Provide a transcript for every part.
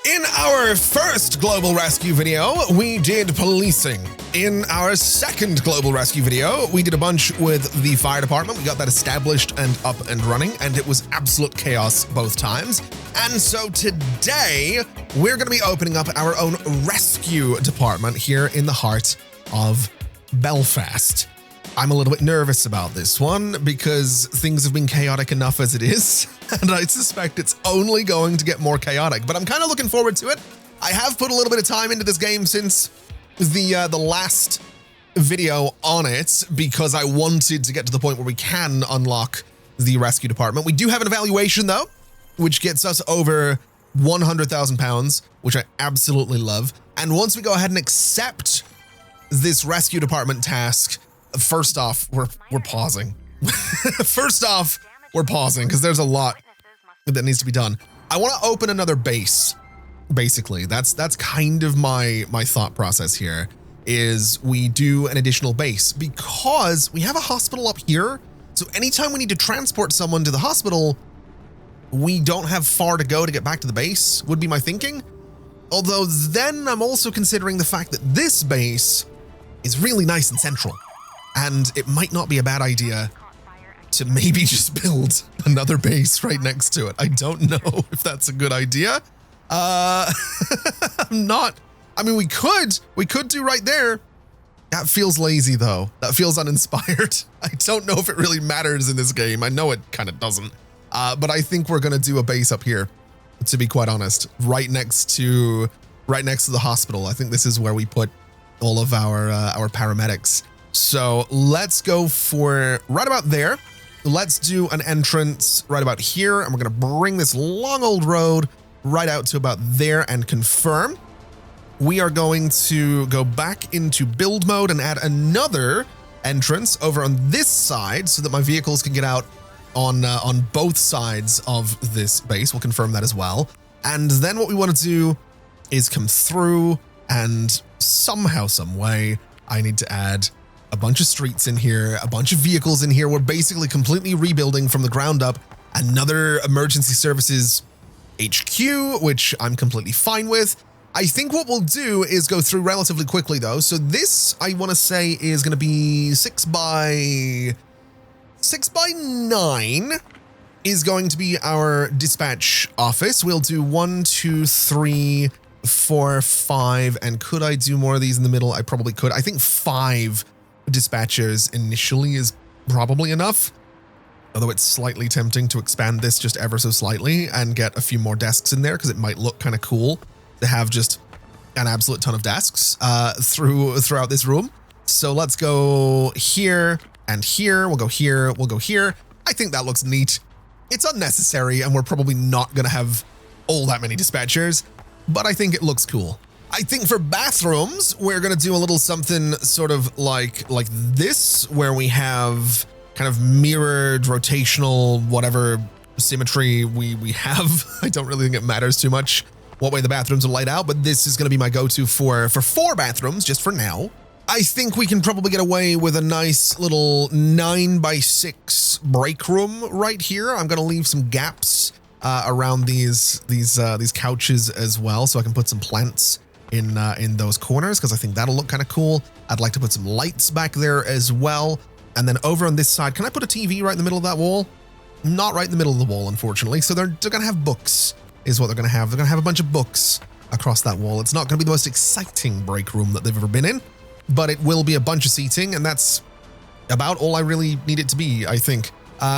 In our first global rescue video, we did policing. In our second global rescue video, we did a bunch with the fire department. We got that established and up and running, and it was absolute chaos both times. And so today, we're going to be opening up our own rescue department here in the heart of Belfast. I'm a little bit nervous about this one because things have been chaotic enough as it is, and I suspect it's only going to get more chaotic, but I'm kind of looking forward to it. I have put a little bit of time into this game since the last video on it because I wanted to get to the point where we can unlock the rescue department. We do have an evaluation though, which gets us over £100,000, which I absolutely love. And once we go ahead and accept this rescue department task, first off, we're pausing. First off, we're pausing because there's a lot that needs to be done. I want to open another base. Basically, that's kind of my thought process here is we do an additional base because we have a hospital up here. So anytime we need to transport someone to the hospital, we don't have far to go to get back to the base, would be my thinking. Although then I'm also considering the fact that this base is really nice and central. And it might not be a bad idea to maybe just build another base right next to it. I don't know if that's a good idea. I'm not. I mean, we could do right there. That feels lazy though. That feels uninspired. I don't know if it really matters in this game. I know it kind of doesn't. But I think we're gonna do a base up here, to be quite honest, right next to the hospital. I think this is where we put all of our paramedics. So let's go for right about there. Let's do an entrance right about here. And we're going to bring this long old road right out to about there and confirm. We are going to go back into build mode and add another entrance over on this side so that my vehicles can get out on both sides of this base. We'll confirm that as well. And then what we want to do is come through and somehow, some way, I need to add a bunch of streets in here, a bunch of vehicles in here. We're basically completely rebuilding from the ground up. Another emergency services HQ, which I'm completely fine with. I think what we'll do is go through relatively quickly though. So this, I want to say, is going to be 6 by 9 is going to be our dispatch office. We'll do 1, 2, 3, 4, 5. And could I do more of these in the middle? I probably could. I think 5 dispatchers initially is probably enough, although it's slightly tempting to expand this just ever so slightly and get a few more desks in there because it might look kind of cool to have just an absolute ton of desks throughout this room. So let's go here and here. We'll go here. We'll go here. I think that looks neat. It's unnecessary and we're probably not going to have all that many dispatchers, but I think it looks cool. I think for bathrooms, we're going to do a little something sort of like this, where we have kind of mirrored, rotational, whatever symmetry we have. I don't really think it matters too much what way the bathrooms are laid out, but this is going to be my go-to for 4 bathrooms, just for now. I think we can probably get away with a nice little 9x6 break room right here. I'm going to leave some gaps around these couches as well, so I can put some plants in those corners because I think that'll look kind of cool. I'd like to put some lights back there as well. And then over on this side, can I put a TV right in the middle of that wall? Not right in the middle of the wall, unfortunately. So they're going to have books is what they're going to have. They're going to have a bunch of books across that wall. It's not going to be the most exciting break room that they've ever been in, but it will be a bunch of seating. And that's about all I really need it to be, I think.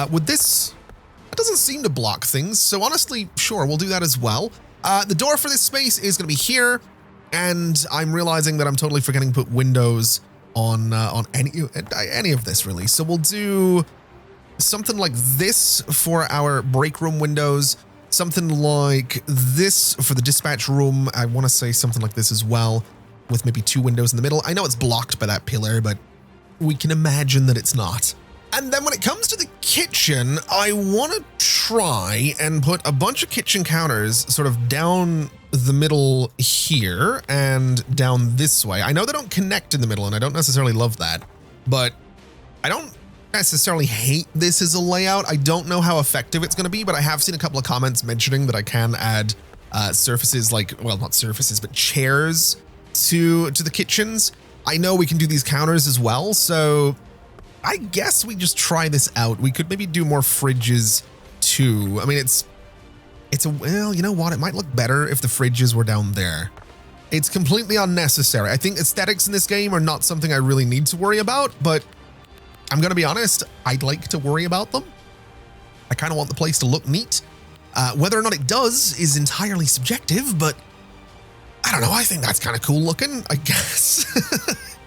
With this, it doesn't seem to block things. So honestly, sure, we'll do that as well. The door for this space is going to be here. And I'm realizing that I'm totally forgetting to put windows on any of this really. So we'll do something like this for our break room windows, something like this for the dispatch room. I want to say something like this as well, with maybe 2 windows in the middle. I know it's blocked by that pillar, but we can imagine that it's not. And then when it comes to the kitchen, I want to try and put a bunch of kitchen counters sort of down the middle here and down this way. I know they don't connect in the middle, and I don't necessarily love that, but I don't necessarily hate this as a layout. I don't know how effective it's going to be, but I have seen a couple of comments mentioning that I can add surfaces like, well, not surfaces, but chairs to the kitchens. I know we can do these counters as well, so I guess we just try this out. We could maybe do more fridges too. I mean, well, you know what? It might look better if the fridges were down there. It's completely unnecessary. I think aesthetics in this game are not something I really need to worry about, but I'm going to be honest, I'd like to worry about them. I kind of want the place to look neat. Whether or not it does is entirely subjective, but I don't know. I think that's kind of cool looking, I guess.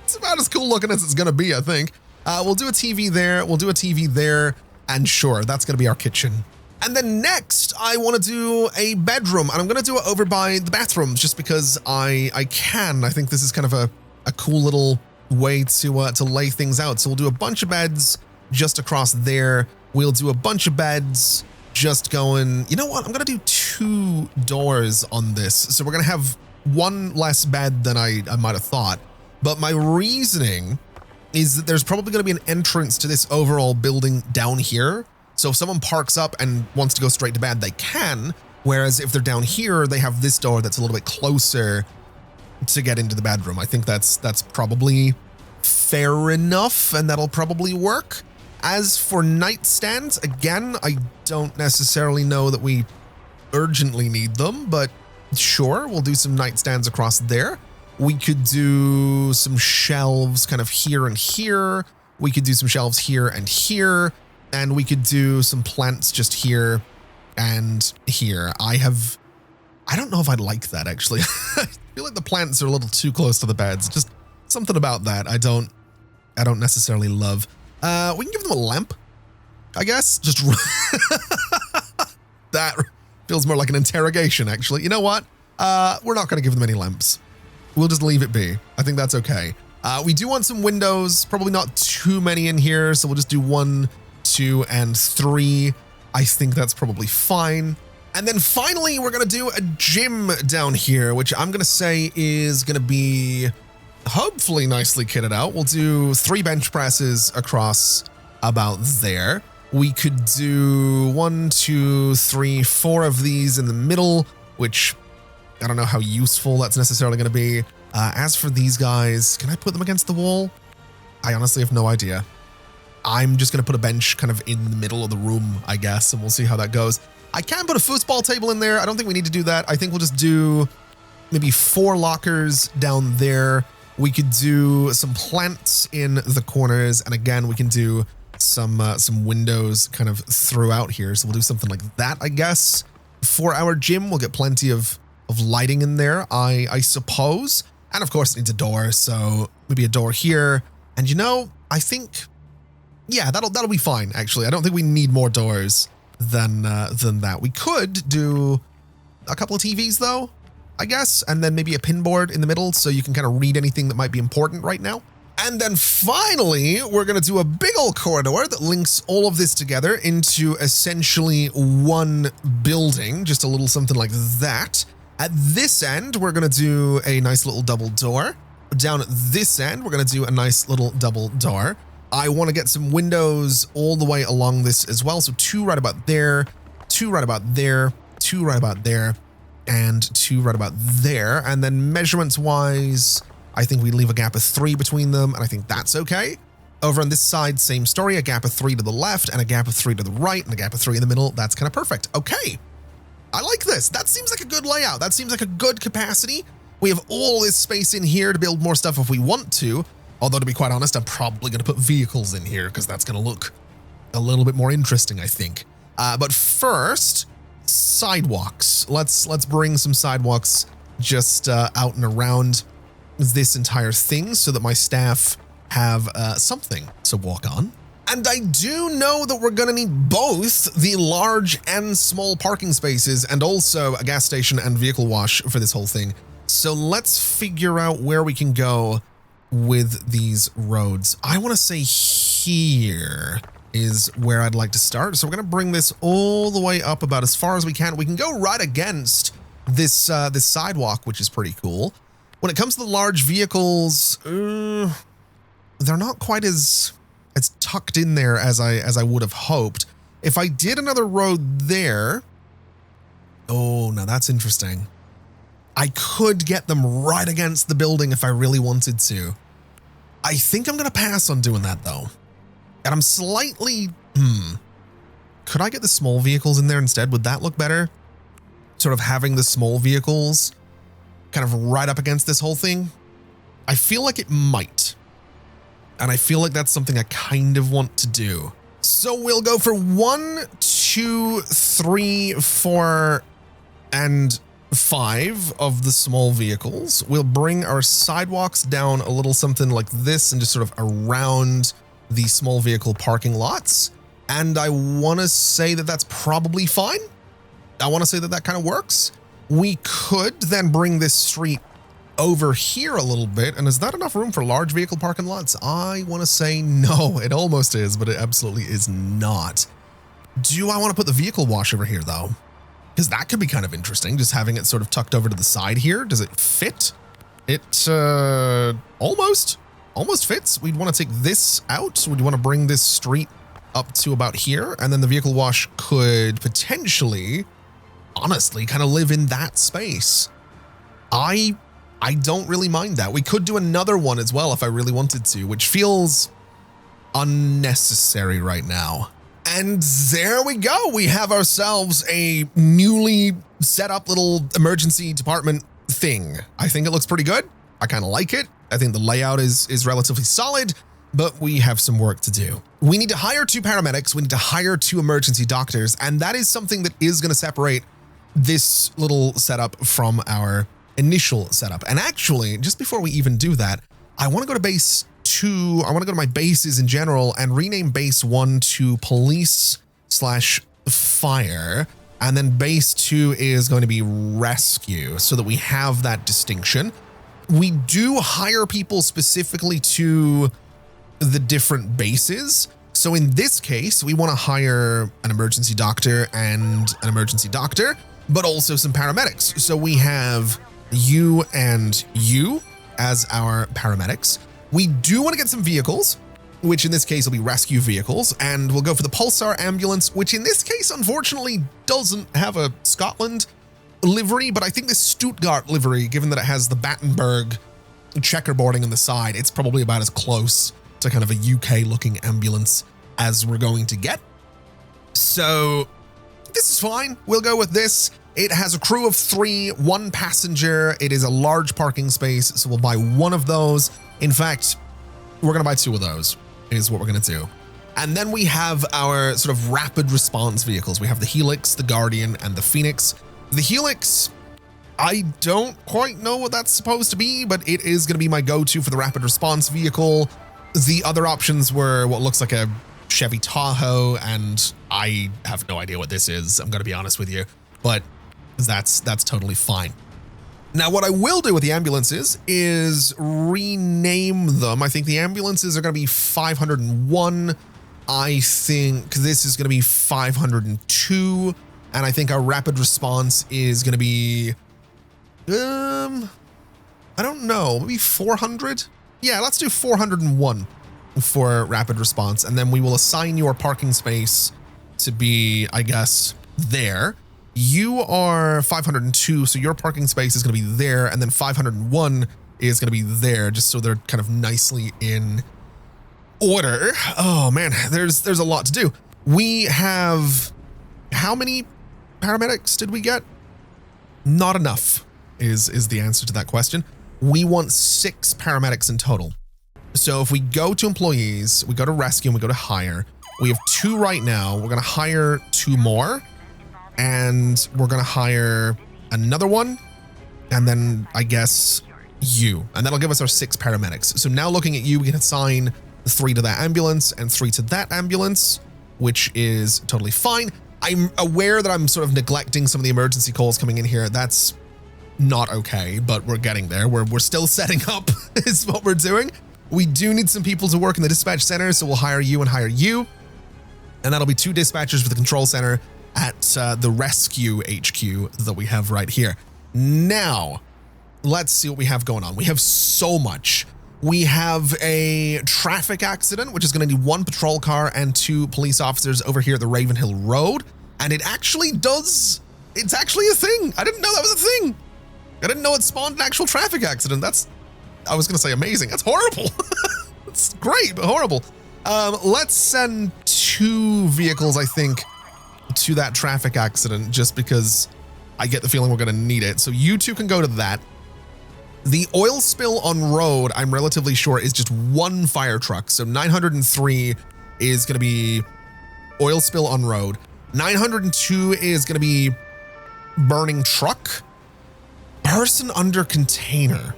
It's about as cool looking as it's going to be, I think. We'll do a TV there. We'll do a TV there. And sure, that's going to be our kitchen. And then next, I want to do a bedroom. And I'm going to do it over by the bathrooms just because I can. I think this is kind of a cool little way to lay things out. So we'll do a bunch of beds just across there. We'll do a bunch of beds just going, you know what? I'm going to do 2 doors on this. So we're going to have one less bed than I might have thought. But my reasoning is that there's probably going to be an entrance to this overall building down here. So if someone parks up and wants to go straight to bed, they can. Whereas if they're down here, they have this door that's a little bit closer to get into the bedroom. I think that's probably fair enough, and that'll probably work. As for nightstands, again, I don't necessarily know that we urgently need them, but sure, we'll do some nightstands across there. We could do some shelves kind of here and here. We could do some shelves here and here. And we could do some plants just here and here. I don't know if I'd like that, actually. I feel like the plants are a little too close to the beds. Just something about that I don't necessarily love. We can give them a lamp, I guess. Just that feels more like an interrogation, actually. You know what? We're not going to give them any lamps. We'll just leave it be. I think that's okay. We do want some windows, probably not too many in here. So we'll just do 1, 2, and 3. I think that's probably fine. And then finally, we're going to do a gym down here, which I'm going to say is going to be hopefully nicely kitted out. We'll do 3 bench presses across about there. We could do 1, 2, 3, 4 of these in the middle, which I don't know how useful that's necessarily going to be. As for these guys, can I put them against the wall? I honestly have no idea. I'm just going to put a bench kind of in the middle of the room, I guess, and we'll see how that goes. I can put a foosball table in there. I don't think we need to do that. I think we'll just do maybe 4 lockers down there. We could do some plants in the corners. And again, we can do some windows kind of throughout here. So we'll do something like that, I guess. For our gym, we'll get plenty of lighting in there, I suppose. And of course, it needs a door. So maybe a door here. And you know, I think, yeah, that'll be fine, actually. I don't think we need more doors than that. We could do a couple of TVs, though, I guess, and then maybe a pin board in the middle so you can kind of read anything that might be important right now. And then finally, we're going to do a big old corridor that links all of this together into essentially one building, just a little something like that. At this end, we're going to do a nice little double door. Down at this end, we're going to do a nice little double door. I want to get some windows all the way along this as well. So 2 right about there, 2 right about there, 2 right about there, and 2 right about there. And then measurements wise, I think we leave a gap of 3 between them, and I think that's okay. Over on this side, same story, a gap of 3 to the left, and a gap of 3 to the right, and a gap of 3 in the middle. That's kind of perfect. Okay. I like this. That seems like a good layout. That seems like a good capacity. We have all this space in here to build more stuff if we want to. Although, to be quite honest, I'm probably going to put vehicles in here because that's going to look a little bit more interesting, I think. But first, sidewalks. Let's bring some sidewalks just out and around this entire thing so that my staff have something to walk on. And I do know that we're going to need both the large and small parking spaces and also a gas station and vehicle wash for this whole thing. So let's figure out where we can go with these roads. I want to say here is where I'd like to start. So we're going to bring this all the way up about as far as we can. We can go right against this sidewalk, which is pretty cool. When it comes to the large vehicles, they're not quite as tucked in there as I would have hoped. If I did another road there, Oh, now that's interesting. I could get them right against the building if I really wanted to. I think I'm going to pass on doing that, though. And I'm slightly... Could I get the small vehicles in there instead? Would that look better? Sort of having the small vehicles kind of right up against this whole thing? I feel like it might. And I feel like that's something I kind of want to do. So we'll go for 1, 2, 3, 4, and 5 of the small vehicles. We'll bring our sidewalks down a little something like this and just sort of around the small vehicle parking lots. And I want to say that that's probably fine. I want to say that that kind of works. We could then bring this street over here a little bit. And is that enough room for large vehicle parking lots? I want to say no. It almost is, but it absolutely is not. Do I want to put the vehicle wash over here, though? Because that could be kind of interesting, just having it sort of tucked over to the side here. Does it fit? It almost fits. We'd want to take this out. We'd want to bring this street up to about here. And then the vehicle wash could potentially, honestly, kind of live in that space. I don't really mind that. We could do another one as well if I really wanted to, which feels unnecessary right now. And there we go. We have ourselves a newly set up little emergency department thing. I think it looks pretty good. I kind of like it. I think the layout is relatively solid, but we have some work to do. We need to hire 2 paramedics. We need to hire 2 emergency doctors. And that is something that is going to separate this little setup from our initial setup. And actually, just before we even do that, I want to go to base 2. I want to go to my bases in general and rename base 1 to police/fire. And then base 2 is going to be rescue so that we have that distinction. We do hire people specifically to the different bases. So in this case, we want to hire an emergency doctor and an emergency doctor, but also some paramedics. So we have you and you as our paramedics. We do want to get some vehicles, which in this case will be rescue vehicles, and we'll go for the Pulsar ambulance, which in this case, unfortunately, doesn't have a Scotland livery, but I think the Stuttgart livery, given that it has the Battenberg checkerboarding on the side, it's probably about as close to kind of a UK looking ambulance as we're going to get. So this is fine. We'll go with this. It has a crew of 3, 1 passenger. It is a large parking space, so we'll buy 1 of those. In fact, we're going to buy 2 of those is what we're going to do. And then we have our sort of rapid response vehicles. We have the Helix, the Guardian, and the Phoenix. The Helix, I don't quite know what that's supposed to be, but it is going to be my go-to for the rapid response vehicle. The other options were what looks like a Chevy Tahoe, and I have no idea what this is. I'm going to be honest with you, but that's totally fine. Now, what I will do with the ambulances is rename them. I think the ambulances are going to be 501. I think this is going to be 502. And I think our rapid response is going to be, I don't know, maybe 400? Yeah, let's do 401 for rapid response. And then we will assign your parking space to be, I guess, there. You are 502, so your parking space is going to be there, and then 501 is going to be there, just so they're kind of nicely in order. Oh man, there's a lot to do. We have, how many paramedics did we get? Not enough is the answer to that question. We want 6 paramedics in total. So if we go to employees, we go to rescue, and we go to hire. We have 2 right now. We're going to hire 2 more. And we're going to hire another one, and then I guess you, and that'll give us our 6 paramedics. So now looking at you, we can assign 3 to that ambulance and 3 to that ambulance, which is totally fine. I'm aware that I'm sort of neglecting some of the emergency calls coming in here. That's not okay, but we're getting there. We're still setting up is what we're doing. We do need some people to work in the dispatch center, so we'll hire you and hire you. And that'll be 2 dispatchers for the control center at the rescue HQ that we have right here. Now, let's see what we have going on. We have so much. We have a traffic accident, which is going to need 1 patrol car and 2 police officers over here at the Ravenhill Road. And it actually does It's actually a thing. I didn't know that was a thing. I didn't know it spawned an actual traffic accident. I was gonna say amazing. That's horrible. It's great, but horrible. Let's send 2 vehicles, I think, to that traffic accident, just because I get the feeling we're gonna need it. So you 2 can go to that. The oil spill on road, I'm relatively sure, is just 1 fire truck. So 903 is gonna be oil spill on road. 902 is gonna be burning truck. Person under container,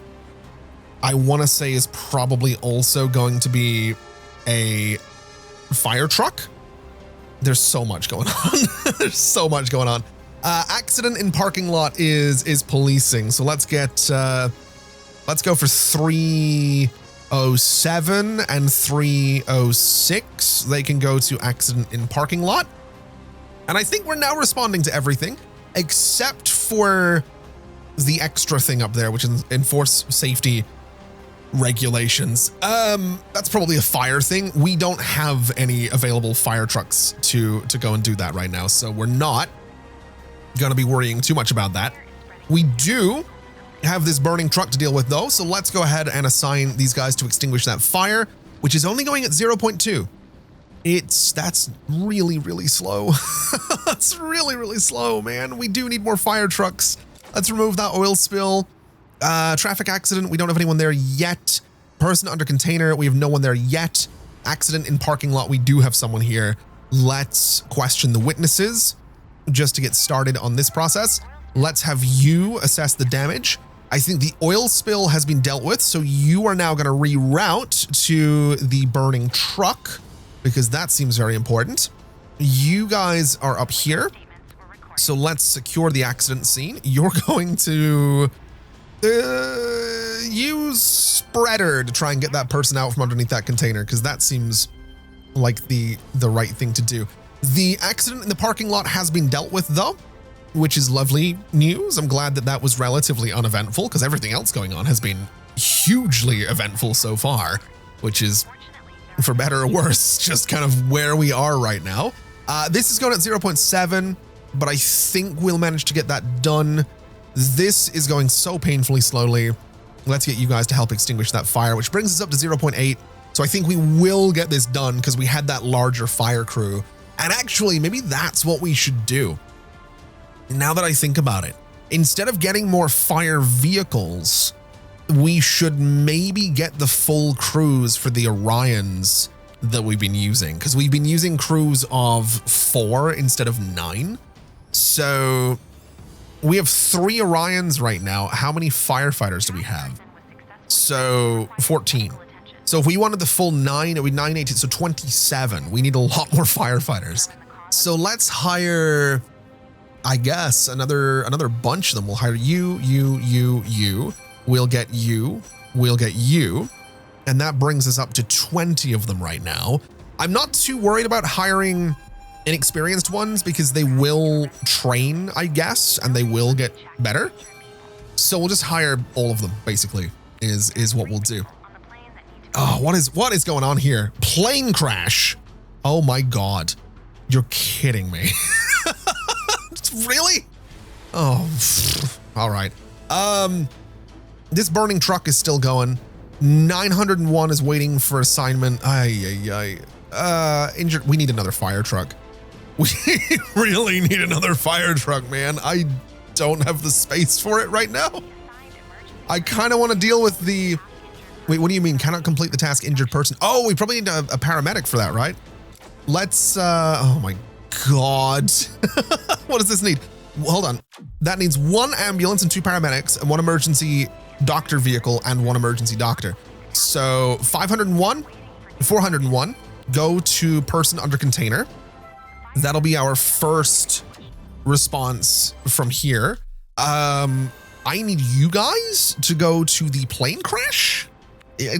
I want to say, is probably also going to be a fire truck. There's so much going on. There's so much going on. Accident in parking lot is policing. So let's go for 307 and 306. They can go to accident in parking lot. And I think we're now responding to everything except for the extra thing up there, which is enforce safety regulations. That's probably a fire thing. We don't have any available fire trucks to go and do that right now, so we're not gonna be worrying too much about that. We do have this burning truck to deal with though, so let's go ahead and assign these guys to extinguish that fire, which is only going at 0.2. That's really, really slow. That's really, really slow, man. We do need more fire trucks. Let's remove that oil spill. Traffic accident, we don't have anyone there yet. Person under container, we have no one there yet. Accident in parking lot, we do have someone here. Let's question the witnesses just to get started on this process. Let's have you assess the damage. I think the oil spill has been dealt with, so you are now going to reroute to the burning truck because that seems very important. You guys are up here, so let's secure the accident scene. You're going to use spreader to try and get that person out from underneath that container because that seems like the right thing to do. The accident in the parking lot has been dealt with though, which is lovely news. I'm glad that that was relatively uneventful because everything else going on has been hugely eventful so far, which is, for better or worse, just kind of where we are right now. This is going at 0.7, but I think we'll manage to get that done. This is going so painfully slowly. Let's get you guys to help extinguish that fire, which brings us up to 0.8. So I think we will get this done because we had that larger fire crew. And actually, maybe that's what we should do. Now that I think about it, instead of getting more fire vehicles, we should maybe get the full crews for the Orions that we've been using, because we've been using crews of 4 instead of 9. So we have 3 Orions right now. How many firefighters do we have? So 14. So if we wanted the full 9, it would be 9, 18, so 27. We need a lot more firefighters. So let's hire, I guess, another bunch of them. We'll hire you. We'll get you. We'll get you. And that brings us up to 20 of them right now. I'm not too worried about hiring inexperienced ones because they will train, I guess, and they will get better. So we'll just hire all of them, basically, is what we'll do. Oh, what is going on here? Plane crash. Oh my God. You're kidding me. Really? Oh, all right. This burning truck is still going. 901 is waiting for assignment. Injured. We need another fire truck. We really need another fire truck, man. I don't have the space for it right now. I kind of want to deal with the... Wait, what do you mean? Cannot complete the task, injured person. Oh, we probably need a paramedic for that, right? Let's, oh my God. What does this need? Well, hold on. That needs 1 ambulance and 2 paramedics and 1 emergency doctor vehicle and 1 emergency doctor. So 501, 401, go to person under container. That'll be our first response from here. I need you guys to go to the plane crash.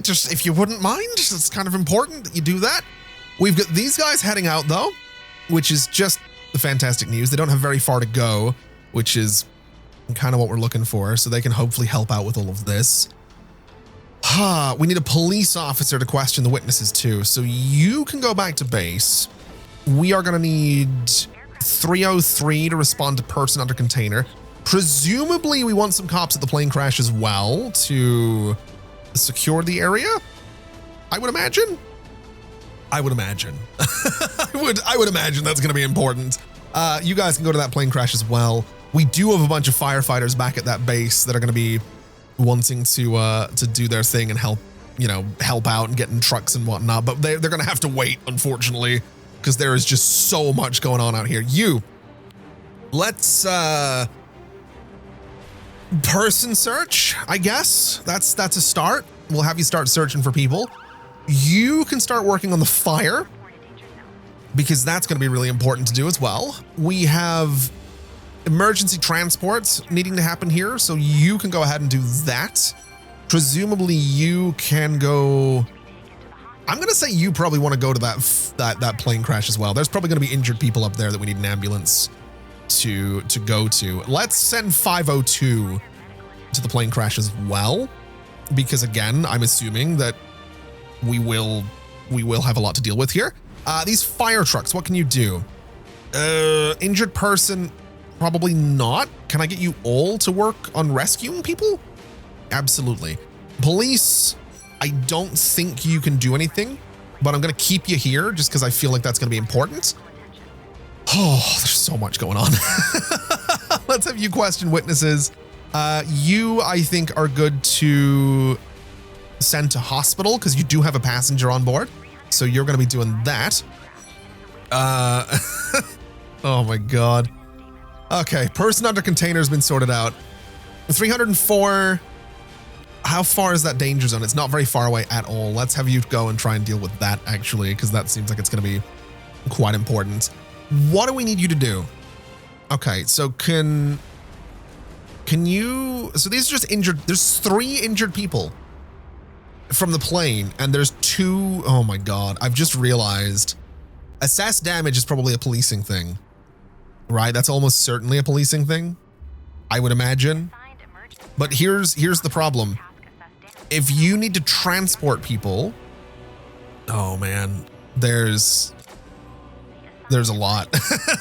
Just, if you wouldn't mind, it's kind of important that you do that. We've got these guys heading out though, which is just the fantastic news. They don't have very far to go, which is kind of what we're looking for. So they can hopefully help out with all of this. We need a police officer to question the witnesses too. So you can go back to base. We are going to need 303 to respond to person under container. Presumably, we want some cops at the plane crash as well to secure the area. I would imagine. I would imagine that's going to be important. You guys can go to that plane crash as well. We do have a bunch of firefighters back at that base that are going to be wanting to do their thing and help out and get in trucks and whatnot. But they're going to have to wait, unfortunately, because there is just so much going on out here. Let's person search, I guess. That's a start. We'll have you start searching for people. You can start working on the fire, because that's going to be really important to do as well. We have emergency transports needing to happen here, so you can go ahead and do that. Presumably you can go, I'm going to say you probably want to go to that plane crash as well. There's probably going to be injured people up there that we need an ambulance to go to. Let's send 502 to the plane crash as well, because again, I'm assuming that we will have a lot to deal with here. These fire trucks, what can you do? Injured person, probably not. Can I get you all to work on rescuing people? Absolutely. Police, I don't think you can do anything, but I'm going to keep you here just because I feel like that's going to be important. Oh, there's so much going on. Let's have you question witnesses. You, I think, are good to send to hospital because you do have a passenger on board. So you're going to be doing that. Oh my God. Okay, person under container has been sorted out. 304. How far is that danger zone? It's not very far away at all. Let's have you go and try and deal with that, actually, because that seems like it's going to be quite important. What do we need you to do? Okay, so can you, so these are just injured. There's 3 injured people from the plane, and there's 2. Oh my God, I've just realized assess damage is probably a policing thing, right? That's almost certainly a policing thing, I would imagine. But here's the problem. If you need to transport people, oh man, there's a lot.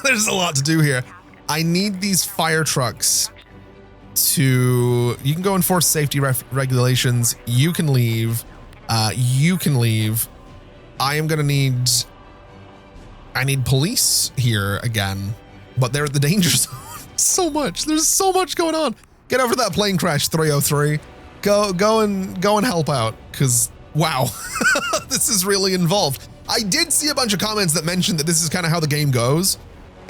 There's a lot to do here. I need these fire trucks to, you can go enforce safety regulations. You can leave. You can leave. I am going to need, I need police here again, but they're at the danger zone. So much. There's so much going on. Get over to that plane crash, 303. Go and help out, because wow, this is really involved. I did see a bunch of comments that mentioned that this is kind of how the game goes,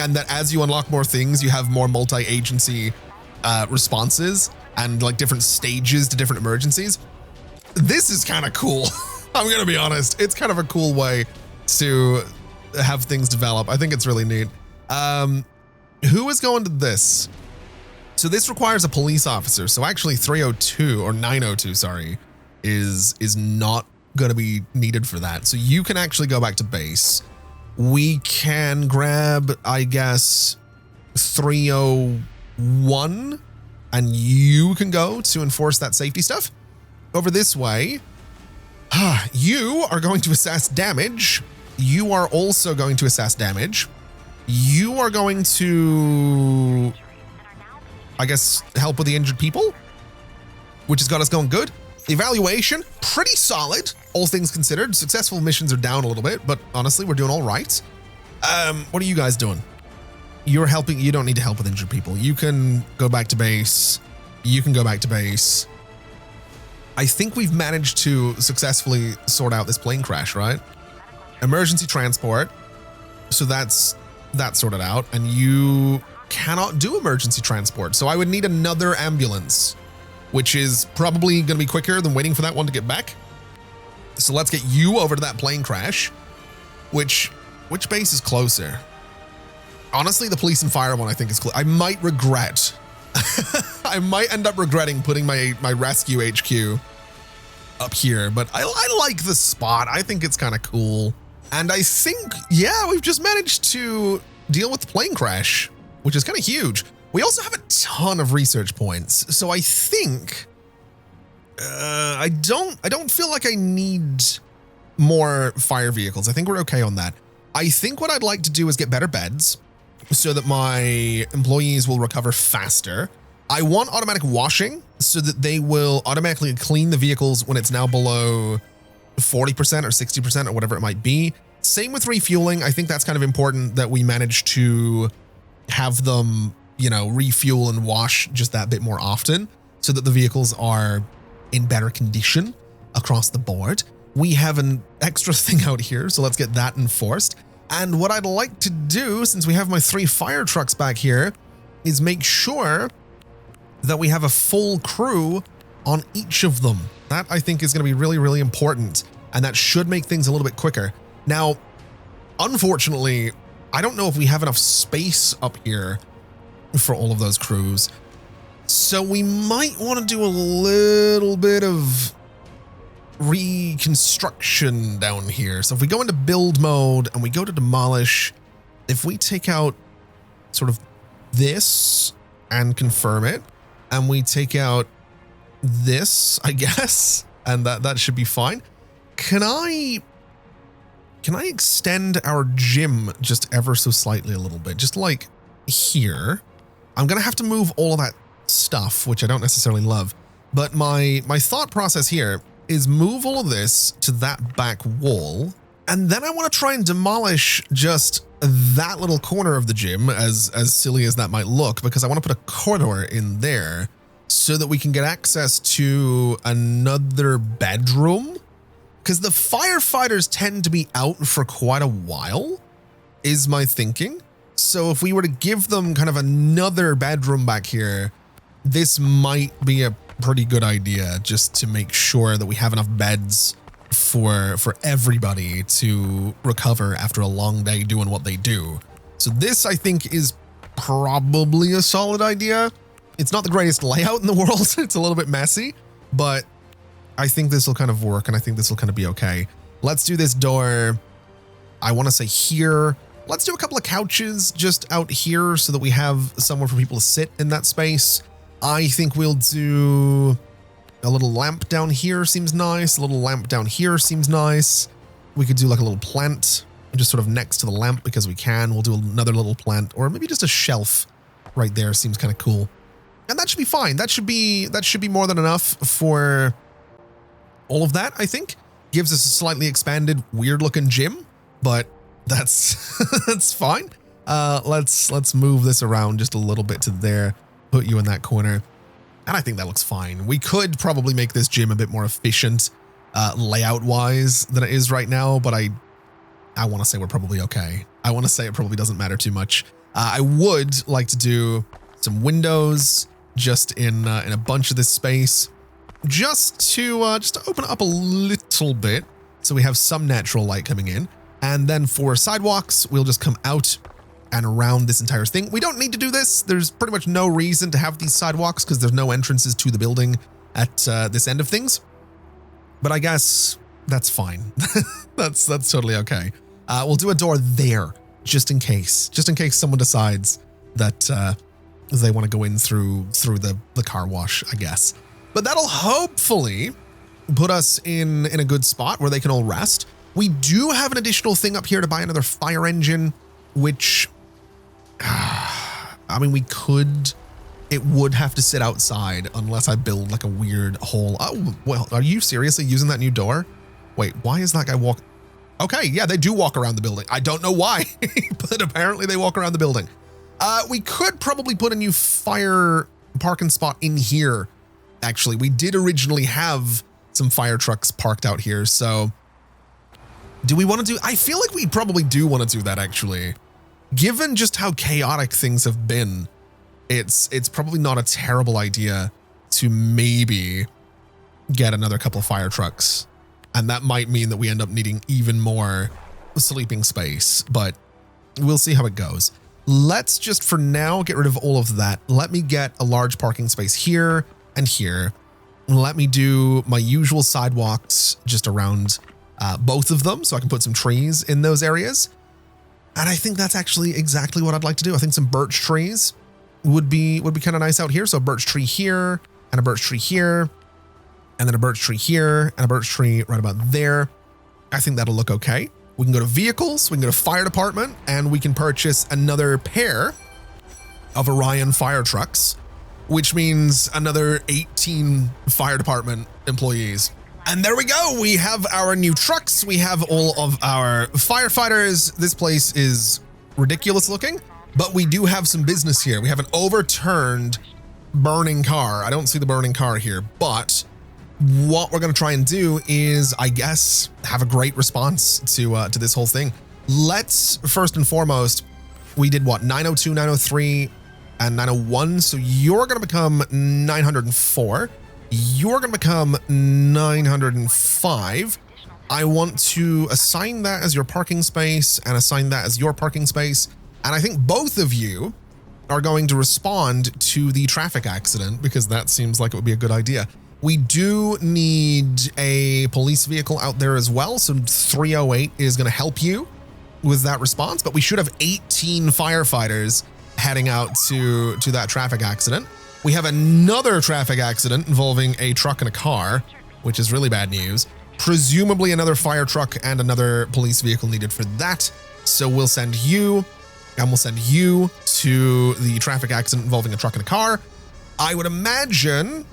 and that as you unlock more things, you have more multi-agency responses and like different stages to different emergencies. This is kind of cool. I'm gonna be honest. It's kind of a cool way to have things develop. I think it's really neat. Who is going to this? So this requires a police officer. So actually 302 or 902, sorry, is not going to be needed for that. So you can actually go back to base. We can grab, I guess, 301, and you can go to enforce that safety stuff. Over this way, you are going to assess damage. You are also going to assess damage. You are going to, I guess, help with the injured people, which has got us going good. Evaluation, pretty solid, all things considered. Successful missions are down a little bit, but honestly, we're doing all right. What are you guys doing? You're helping. You don't need to help with injured people. You can go back to base. You can go back to base. I think we've managed to successfully sort out this plane crash, right? Emergency transport. So that's sorted out, and you cannot do emergency transport. So I would need another ambulance, which is probably going to be quicker than waiting for that one to get back. So let's get you over to that plane crash. Which base is closer? Honestly, the police and fire one I think is close. I might regret. I might end up regretting putting my rescue HQ up here, but I like the spot. I think it's kind of cool. And I think, yeah, we've just managed to deal with the plane crash, which is kind of huge. We also have a ton of research points. So I think, I don't feel like I need more fire vehicles. I think we're okay on that. I think what I'd like to do is get better beds. so that my employees will recover faster. I want automatic washing so that they will automatically clean the vehicles when it's now below 40% or 60% or whatever it might be. Same with refueling. I think that's kind of important that we manage to have them, refuel and wash just that bit more often so that the vehicles are in better condition across the board. We have an extra thing out here, so let's get that enforced. And what I'd like to do, since we have my 3 fire trucks back here, is make sure that we have a full crew on each of them. That I think is going to be really, really important, and that should make things a little bit quicker. Now, unfortunately, I don't know if we have enough space up here for all of those crews. So we might want to do a little bit of reconstruction down here. So if we go into build mode and we go to demolish, if we take out sort of this and confirm it, and we take out this, I guess, and that should be fine. Can I extend our gym just ever so slightly a little bit? Just like here. I'm going to have to move all of that stuff, which I don't necessarily love. But my thought process here is move all of this to that back wall. And then I want to try and demolish just that little corner of the gym, as silly as that might look, because I want to put a corridor in there so that we can get access to another bedroom. Because the firefighters tend to be out for quite a while, is my thinking. So if we were to give them kind of another bedroom back here, this might be a pretty good idea, just to make sure that we have enough beds for everybody to recover after a long day doing what they do. So this, I think, is probably a solid idea. It's not the greatest layout in the world. It's a little bit messy, but I think this will kind of work, and I think this will kind of be okay. Let's do this door. I want to say here. Let's do a couple of couches just out here so that we have somewhere for people to sit in that space. I think we'll do a little lamp down here seems nice. A little lamp down here seems nice. We could do like a little plant just sort of next to the lamp because we can. We'll do another little plant, or maybe just a shelf right there seems kind of cool. And that should be fine. That should be more than enough for all of that, I think. Gives us a slightly expanded, weird looking gym, but that's that's fine. Let's move this around just a little bit to there. Put you in that corner. And I think that looks fine. We could probably make this gym a bit more efficient layout wise than it is right now, but I want to say we're probably okay. I want to say it probably doesn't matter too much. I would like to do some windows just in a bunch of this space, just to open it up a little bit so we have some natural light coming in. And then for sidewalks, we'll just come out and around this entire thing. We don't need to do this. There's pretty much no reason to have these sidewalks because there's no entrances to the building at this end of things. But I guess that's fine. that's totally okay. We'll do a door there just in case someone decides that they want to go in through the car wash, I guess. But that'll hopefully put us in a good spot where they can all rest. We do have an additional thing up here to buy another fire engine, which, I mean, we could. It would have to sit outside unless I build like a weird hole. Oh, well, are you seriously using that new door? Wait, why is that guy walk? Okay, yeah, they do walk around the building. I don't know why, but apparently they walk around the building. We could probably put a new fire parking spot in here. Actually, we did originally have some fire trucks parked out here, so do we want to do? I feel like we probably do want to do that, actually. Given just how chaotic things have been, it's probably not a terrible idea to maybe get another couple fire trucks. And that might mean that we end up needing even more sleeping space, but we'll see how it goes. Let's just, for now, get rid of all of that. Let me get a large parking space here and here. Let me do my usual sidewalks just around both of them so I can put some trees in those areas. And I think that's actually exactly what I'd like to do. I think some birch trees would be kind of nice out here. So a birch tree here and a birch tree here, and then a birch tree here and a birch tree right about there. I think that'll look okay. We can go to vehicles, we can go to fire department, and we can purchase another pair of Orion fire trucks, which means another 18 fire department employees. And there we go. We have our new trucks. We have all of our firefighters. This place is ridiculous looking, but we do have some business here. We have an overturned burning car. I don't see the burning car here, but what we're going to try and do is, I guess, have a great response to this whole thing. Let's first and foremost, we did what? 902, 903, and 901. So you're going to become 904. You're going to become 905. I want to assign that as your parking space and assign that as your parking space. And I think both of you are going to respond to the traffic accident because that seems like it would be a good idea. We do need a police vehicle out there as well. So 308 is going to help you with that response, but we should have 18 firefighters heading out to that traffic accident. We have another traffic accident involving a truck and a car, which is really bad news. Presumably another fire truck and another police vehicle needed for that. So we'll send you, and we'll send you to the traffic accident involving a truck and a car. I would imagine,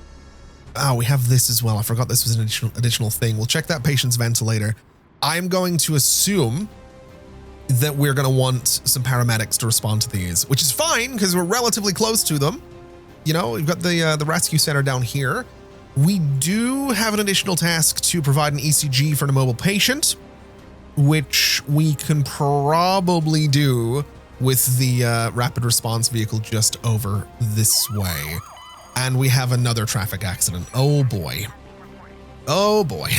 oh, we have this as well. I forgot this was an additional thing. We'll check that patient's ventilator. I'm going to assume that we're going to want some paramedics to respond to these, which is fine because we're relatively close to them. You know, we've got the rescue center down here. We do have an additional task to provide an ECG for an immobile patient, which we can probably do with the rapid response vehicle just over this way. And we have another traffic accident. Oh boy. Oh boy.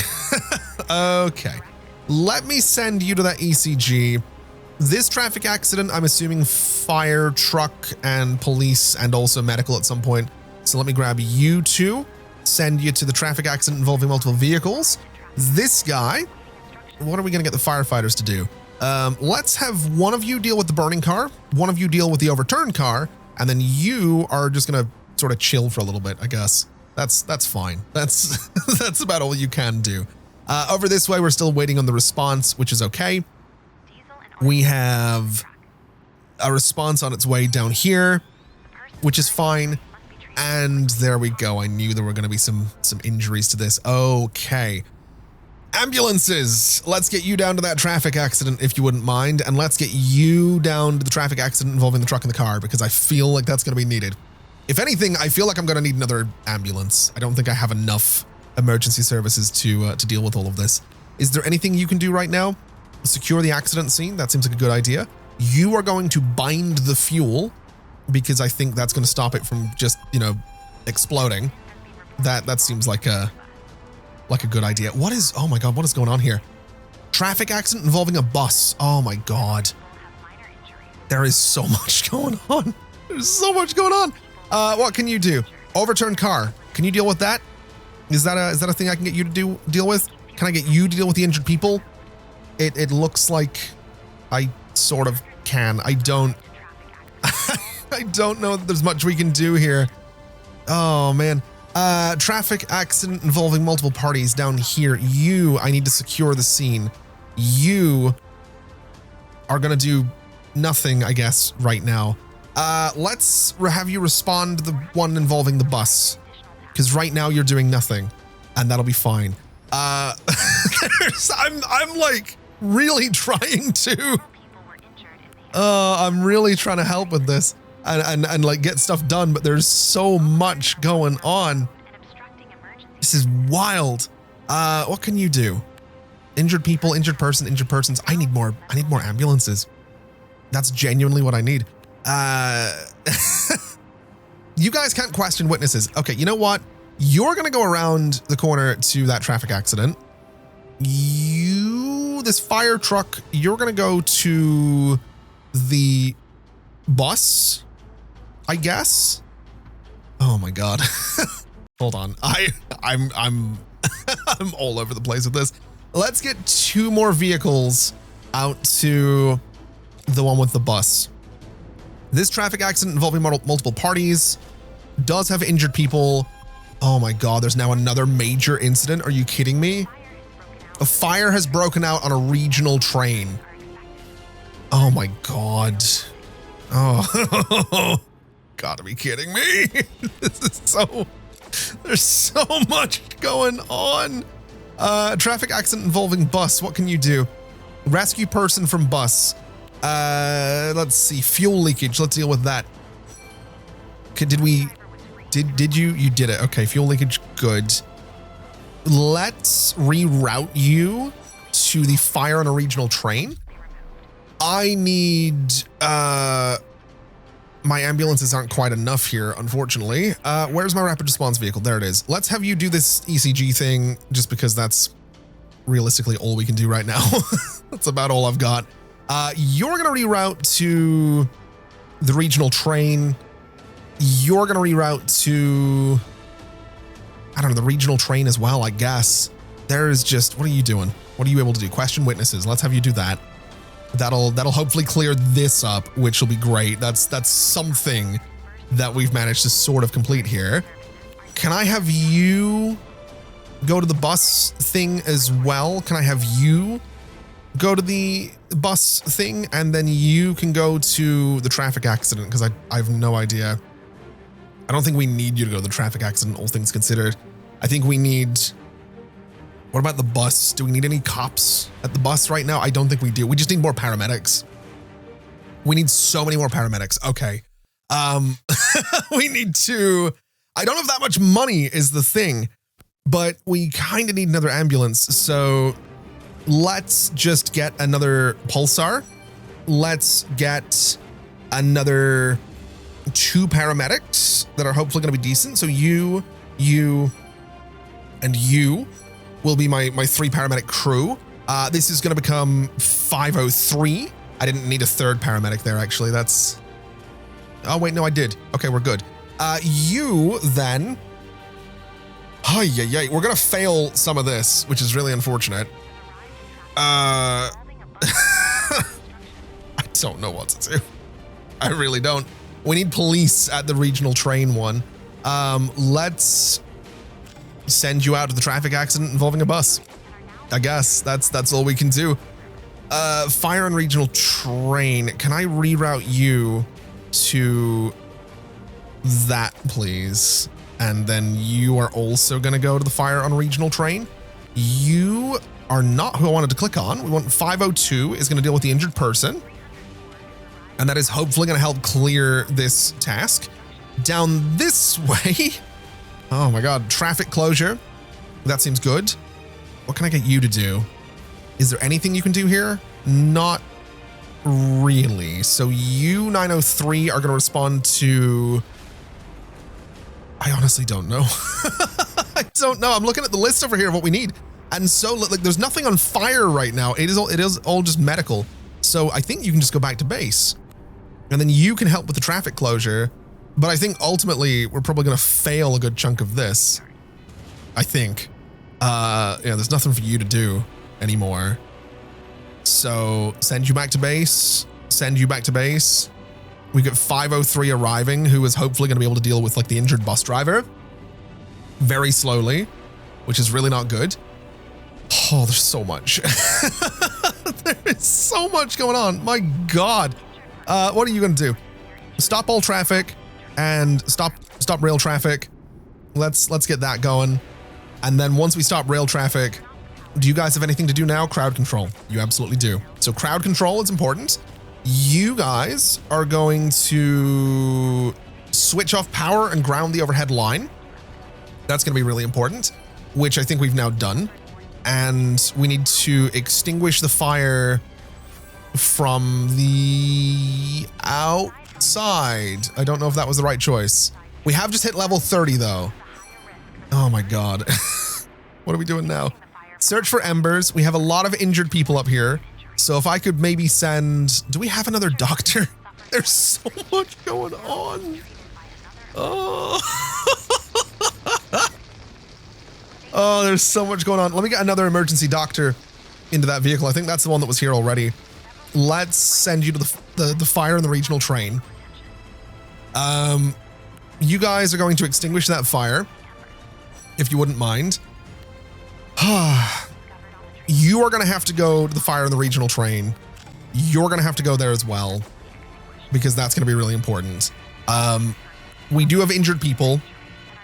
Okay. Let me send you to that ECG. This traffic accident, I'm assuming fire truck and police and also medical at some point. So let me grab you two, send you to the traffic accident involving multiple vehicles. This guy, what are we going to get the firefighters to do? Let's have one of you deal with the burning car, one of you deal with the overturned car, and then you are just going to sort of chill for a little bit, I guess. That's fine. That's that's about all you can do. Over this way, we're still waiting on the response, which is okay. We have a response on its way down here, which is fine. And there we go. I knew there were going to be some injuries to this. Okay. Ambulances. Let's get you down to that traffic accident, if you wouldn't mind. And let's get you down to the traffic accident involving the truck and the car, because I feel like that's going to be needed. If anything, I feel like I'm going to need another ambulance. I don't think I have enough emergency services to deal with all of this. Is there anything you can do right now? Secure the accident scene. That seems like a good idea. You are going to bind the fuel because I think that's going to stop it from just, you know, exploding. That seems like a good idea. What is, oh my God, what is going on here? Traffic accident involving a bus. Oh my God. There is so much going on. There's so much going on. What can you do? Overturned car. Can you deal with that? Is that a thing I can get you to deal with? Can I get you to deal with the injured people? It looks like I sort of can. I don't know that there's much we can do here. Oh man. Traffic accident involving multiple parties down here. I need to secure the scene. You are gonna do nothing, I guess, right now. Let's have you respond to the one involving the bus, because right now you're doing nothing, and that'll be fine. I'm like really trying to. I'm really trying to help with this and like get stuff done, but there's so much going on. This is wild. What can you do? Injured people, injured person, injured persons. I need more ambulances. That's genuinely what I need. You guys can't question witnesses. Okay, you know what? You're gonna go around the corner to that traffic accident. This fire truck, you're gonna go to the bus, I guess. Oh my God. Hold on. I'm I'm all over the place with this. Let's get 2 more vehicles out to the one with the bus. This traffic accident involving multiple parties does have injured people. Oh my God, there's now another major incident. Are you kidding me? A fire has broken out on a regional train. Oh my God. Oh, gotta be kidding me. This is so, there's so much going on. Traffic accident involving bus. What can you do? Rescue person from bus. Let's see. Fuel leakage. Let's deal with that. Okay, did you? You did it. Okay, fuel leakage. Good. Let's reroute you to the fire on a regional train. I need, my ambulances aren't quite enough here, unfortunately. Where's my rapid response vehicle? There it is. Let's have you do this ECG thing just because that's realistically all we can do right now. That's about all I've got. You're going to reroute to the regional train. You're going to reroute to, I don't know, the regional train as well, I guess. There is just, what are you doing? What are you able to do? Question witnesses. Let's have you do that. That'll hopefully clear this up, which will be great. That's something that we've managed to sort of complete here. Can I have you go to the bus thing as well? Can I have you go to the bus thing and then you can go to the traffic accident? Because I have no idea. I don't think we need you to go to the traffic accident, all things considered. I think we need... What about the bus? Do we need any cops at the bus right now? I don't think we do. We just need more paramedics. We need so many more paramedics. Okay. We need to... I don't have that much money is the thing, but we kind of need another ambulance. So let's just get another Pulsar. Let's get another 2 paramedics that are hopefully going to be decent. So you, and you will be my 3 paramedic crew. This is going to become 503. I didn't need a 3rd paramedic there, actually. That's... Oh, wait, no, I did. Okay, we're good. You then... Oh, yeah. We're going to fail some of this, which is really unfortunate. I don't know what to do. I really don't. We need police at the regional train one. Let's send you out to the traffic accident involving a bus. I guess that's all we can do. Fire on regional train. Can I reroute you to that, please? And then you are also going to go to the fire on regional train. You are not who I wanted to click on. We want 502 is going to deal with the injured person. And that is hopefully going to help clear this task. Down this way. Oh my God, traffic closure. That seems good. What can I get you to do? Is there anything you can do here? Not really. So you 903 are going to respond to... I honestly don't know. I don't know. I'm looking at the list over here of what we need. And so like there's nothing on fire right now. It is all just medical. So I think you can just go back to base. And then you can help with the traffic closure. But I think ultimately we're probably going to fail a good chunk of this. I think. Yeah, there's nothing for you to do anymore. So send you back to base. Send you back to base. We got 503 arriving, who is hopefully going to be able to deal with like the injured bus driver. Very slowly, which is really not good. Oh, there's so much. There is so much going on. My God. What are you going to do? Stop all traffic. And stop rail traffic. Let's get that going. And then once we stop rail traffic, do you guys have anything to do now? Crowd control. You absolutely do. So crowd control is important. You guys are going to switch off power and ground the overhead line. That's going to be really important, which I think we've now done. And we need to extinguish the fire from the outside. I don't know if that was the right choice. We have just hit level 30 though. Oh my God. What are we doing now? Search for embers. We have a lot of injured people up here. So if I could maybe send... Do we have another doctor? There's so much going on. Oh. Oh, there's so much going on. Let me get another emergency doctor into that vehicle. I think that's the one that was here already. Let's send you to the fire in the regional train. You guys are going to extinguish that fire, if you wouldn't mind. You are going to have to go to the fire in the regional train. You're going to have to go there as well, because that's going to be really important. We do have injured people,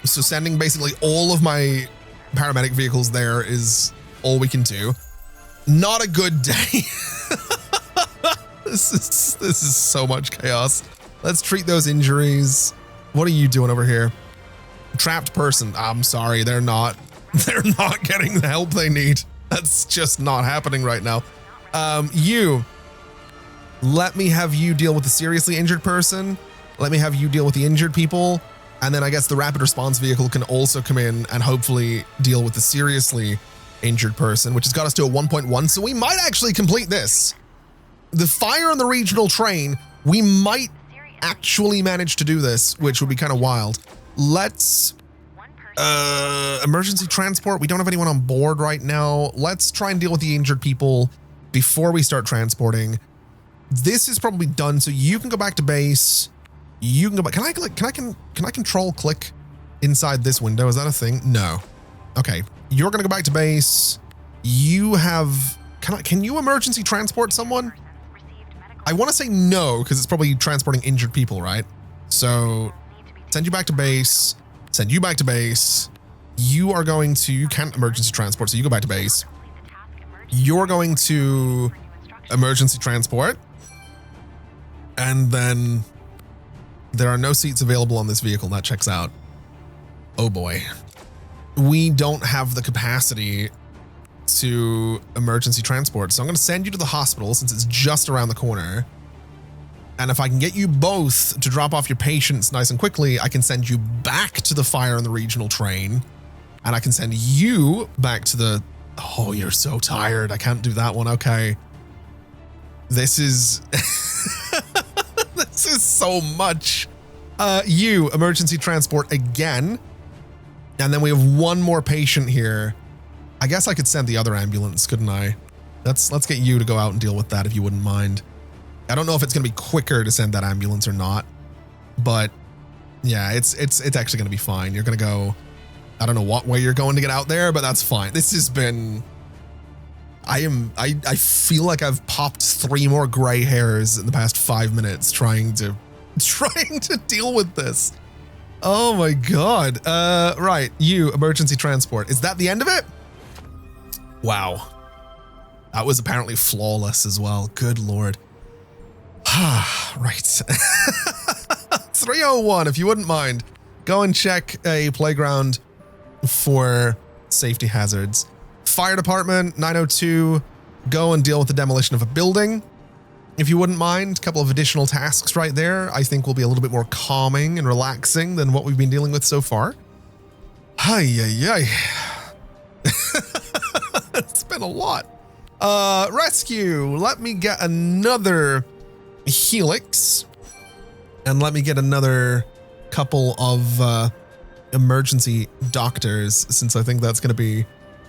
so sending basically all of my paramedic vehicles there is all we can do. Not a good day. This is so much chaos. Let's treat those injuries. What are you doing over here? Trapped person. I'm sorry, they're not getting the help they need. That's just not happening right now. Let me have you deal with the seriously injured person. Let me have you deal with the injured people. And then I guess the rapid response vehicle can also come in and hopefully deal with the seriously injured person, which has got us to a 1.1. So we might actually complete this. The fire on the regional train, we might actually manage to do this, which would be kind of wild. Let's emergency transport. We don't have anyone on board right now. Let's try and deal with the injured people before we start transporting. This is probably done, so you can go back to base. You can go back. Can I control click inside this window? Is that a thing? No. Okay. You're gonna go back to base. You have, can you emergency transport someone? I want to say no, because it's probably transporting injured people, right? So send you back to base, send you back to base. You are going to, you can't emergency transport, so you go back to base. You're going to emergency transport. And then there are no seats available on this vehicle. That checks out. Oh boy. We don't have the capacity to emergency transport. So I'm going to send you to the hospital since it's just around the corner. And if I can get you both to drop off your patients nice and quickly, I can send you back to the fire on the regional train. And I can send you back to the, oh, you're so tired. I can't do that one. Okay. This is, this is so much. You emergency transport again. And then we have one more patient here. I guess I could send the other ambulance, couldn't I? Let's get you to go out and deal with that if you wouldn't mind. I don't know if it's going to be quicker to send that ambulance or not, but yeah, it's actually going to be fine. You're going to go, I don't know what way you're going to get out there, but that's fine. This has been, I feel like I've popped 3 more gray hairs in the past 5 minutes trying to deal with this. Oh my God. Right. You emergency transport. Is that the end of it? Wow. That was apparently flawless as well. Good Lord. Right. 301, if you wouldn't mind, go and check a playground for safety hazards. Fire department, 902, go and deal with the demolition of a building. If you wouldn't mind, a couple of additional tasks right there, I think will be a little bit more calming and relaxing than what we've been dealing with so far. Hi. It's been a lot. Rescue, let me get another helix and let me get another couple of emergency doctors, since I think that's going to be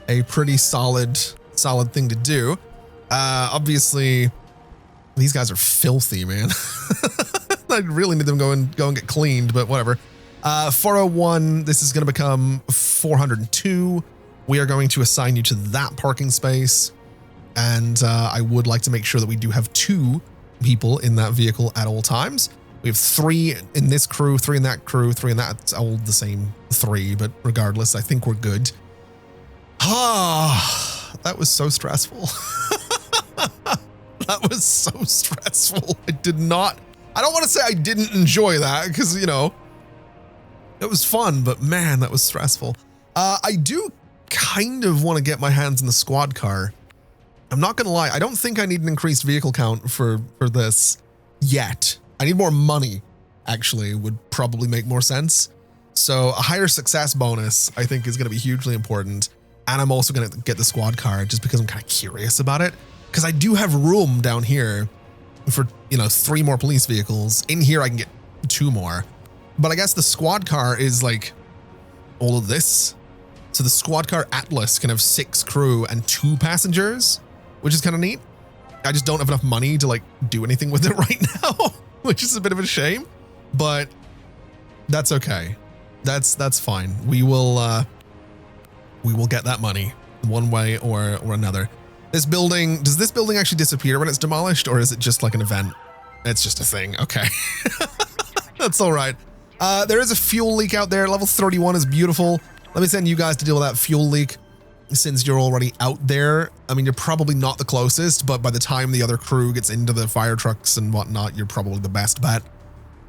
a pretty solid thing to do. Obviously, these guys are filthy, man. I really need them to go and get cleaned, but whatever. 401, this is going to become 402. We are going to assign you to that parking space. And I would like to make sure that we do have 2 people in that vehicle at all times. We have 3 in this crew, 3 in that crew, 3 in that. It's all the same 3, but regardless, I think we're good. That was so stressful. That was so stressful. I don't want to say I didn't enjoy that because, you know, it was fun, but man, that was stressful. I do kind of want to get my hands in the squad car. I'm not going to lie. I don't think I need an increased vehicle count for this yet. I need more money, actually, would probably make more sense. So a higher success bonus, I think, is going to be hugely important. And I'm also going to get the squad car just because I'm kind of curious about it. Because I do have room down here for, 3 more police vehicles. In here, I can get 2 more. But I guess the squad car is like all of this. So the squad car Atlas can have 6 crew and 2 passengers, which is kind of neat. I just don't have enough money to like do anything with it right now, which is a bit of a shame, but that's okay. That's fine. We will get that money one way or another. This building, does this building actually disappear when it's demolished, or is it just like an event? It's just a thing. Okay. That's all right. There is a fuel leak out there. Level 31 is beautiful. Let me send you guys to deal with that fuel leak since you're already out there. I mean, you're probably not the closest, but by the time the other crew gets into the fire trucks and whatnot, you're probably the best bet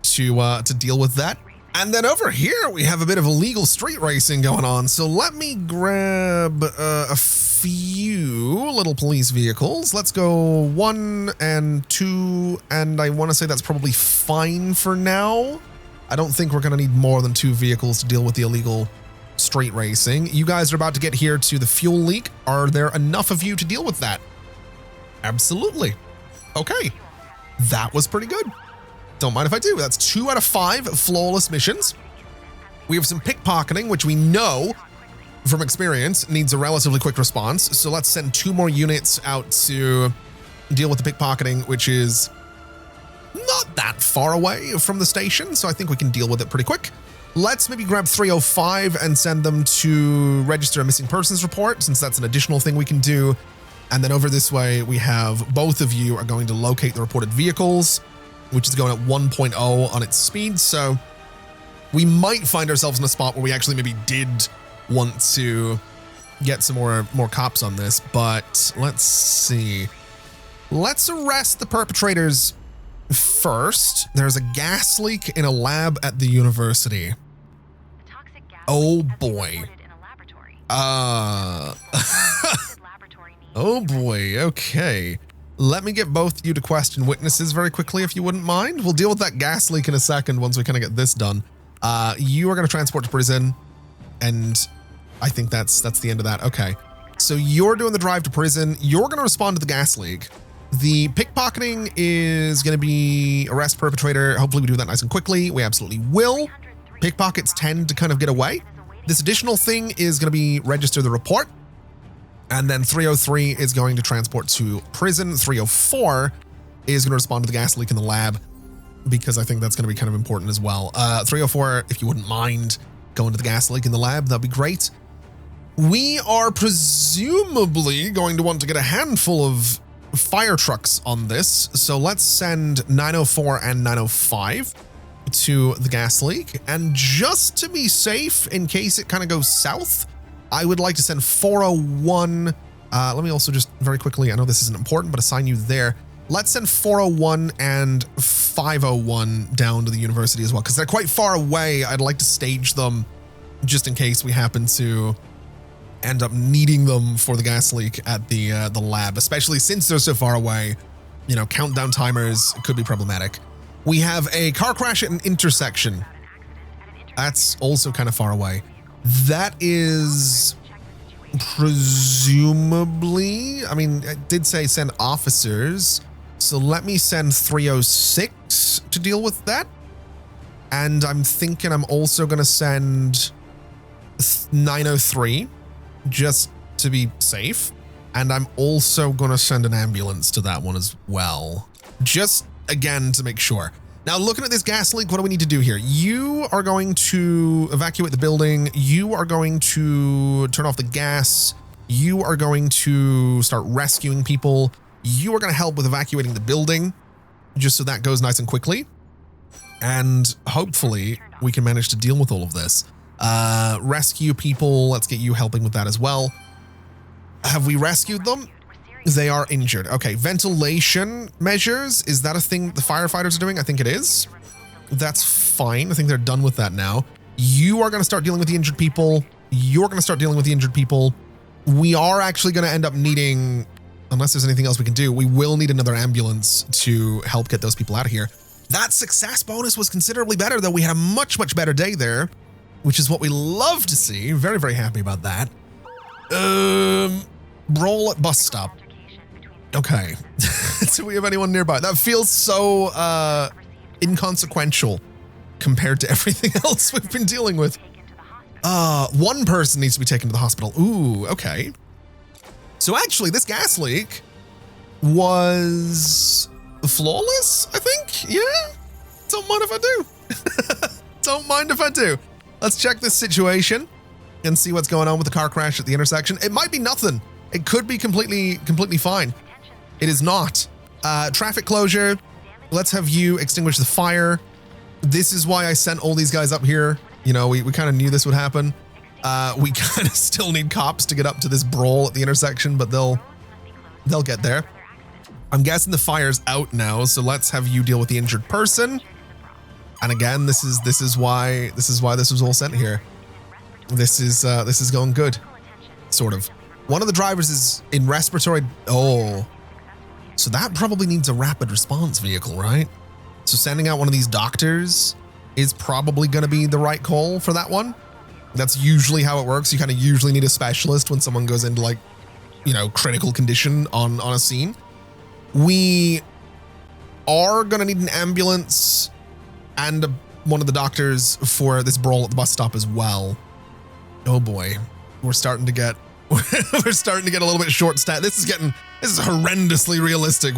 to deal with that. And then over here, we have a bit of illegal street racing going on. So let me grab a few little police vehicles. Let's go 1 and 2, and I want to say that's probably fine for now. I don't think we're going to need more than 2 vehicles to deal with the illegal street racing. You guys are about to get here to the fuel leak. Are there enough of you to deal with that? Absolutely. Okay. That was pretty good. Don't mind if I do. That's 2 out of 5 flawless missions. We have some pickpocketing, which we know from experience needs a relatively quick response. So let's send 2 more units out to deal with the pickpocketing, which is not that far away from the station. So I think we can deal with it pretty quick. Let's maybe grab 305 and send them to register a missing persons report, since that's an additional thing we can do. And then over this way, we have both of you are going to locate the reported vehicles, which is going at 1.0 on its speed. So we might find ourselves in a spot where we actually maybe did want to get some more cops on this, but let's see. Let's arrest the perpetrators first. There's a gas leak in a lab at the university. Oh boy. Oh boy, okay. Let me get both you to question witnesses very quickly, if you wouldn't mind. We'll deal with that gas leak in a second once we kind of get this done. You are going to transport to prison, and I think that's the end of that. Okay. So you're doing the drive to prison. You're going to respond to the gas leak. The pickpocketing is going to be arrest perpetrator. Hopefully we do that nice and quickly. We absolutely will. Pickpockets tend to kind of get away. This additional thing is going to be register the report. And then 303 is going to transport to prison. 304 is going to respond to the gas leak in the lab, because I think that's going to be kind of important as well. 304, if you wouldn't mind going to the gas leak in the lab, that'd be great. We are presumably going to want to get a handful of fire trucks on this. So let's send 904 and 905 to the gas leak. And just to be safe, in case it kind of goes south, I would like to send 401. Let me also just very quickly, I know this isn't important, but assign you there. Let's send 401 and 501 down to the university as well, because they're quite far away. I'd like to stage them just in case we happen to end up needing them for the gas leak at the lab, especially since they're so far away. You know, countdown timers could be problematic. We have a car crash at an intersection. That's also kind of far away. That is presumably, I mean, it did say send officers. So let me send 306 to deal with that. And I'm thinking I'm also going to send 903 just to be safe. And I'm also going to send an ambulance to that one as well, just again to make sure. Now, looking at this gas leak, what do we need to do here? You are going to evacuate the building. You are going to turn off the gas. You are going to start rescuing people. You are going to help with evacuating the building, just so that goes nice and quickly. And hopefully we can manage to deal with all of this. Rescue people. Let's get you helping with that as well. Have we rescued them? They are injured. Okay, ventilation measures. Is that a thing the firefighters are doing? I think it is. That's fine. I think they're done with that now. You are going to start dealing with the injured people. You're going to start dealing with the injured people. We are actually going to end up needing, unless there's anything else we can do, we will need another ambulance to help get those people out of here. That success bonus was considerably better, though. We had a much, much better day there, which is what we love to see. Very, very happy about that. Brawl at bus stop. Okay. Do we have anyone nearby? That feels so inconsequential compared to everything else we've been dealing with. One person needs to be taken to the hospital. Ooh, okay. So actually, this gas leak was flawless, I think. Yeah? Don't mind if I do. Don't mind if I do. Let's check this situation and see what's going on with the car crash at the intersection. It might be nothing. It could be completely fine. It is not. Traffic closure. Let's have you extinguish the fire. This is why I sent all these guys up here. You know, we kind of knew this would happen. We kind of still need cops to get up to this brawl at the intersection, but they'll get there. I'm guessing the fire's out now, so let's have you deal with the injured person. And again, this is why this was all sent here. This is going good, sort of. One of the drivers is in respiratory. Oh, so that probably needs a rapid response vehicle, right? So sending out one of these doctors is probably going to be the right call for that one. That's usually how it works. You kind of usually need a specialist when someone goes into, like, you know, critical condition on a scene. We are going to need an ambulance and one of the doctors for this brawl at the bus stop as well. Oh boy, we're starting to get a little bit short-staffed. This is horrendously realistic.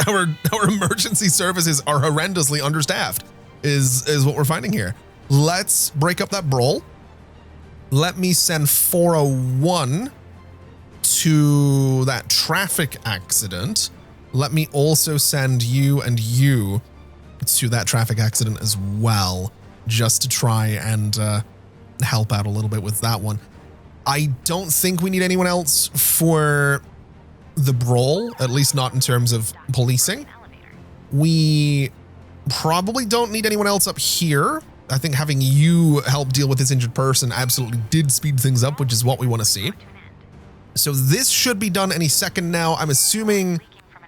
Our emergency services are horrendously understaffed is what we're finding here. Let's break up that brawl. Let me send 401 to that traffic accident. Let me also send you and you to that traffic accident as well, just to try and help out a little bit with that one. I don't think we need anyone else for the brawl, at least not in terms of policing. We probably don't need anyone else up here. I think having you help deal with this injured person absolutely did speed things up, which is what we want to see. So this should be done any second now. I'm assuming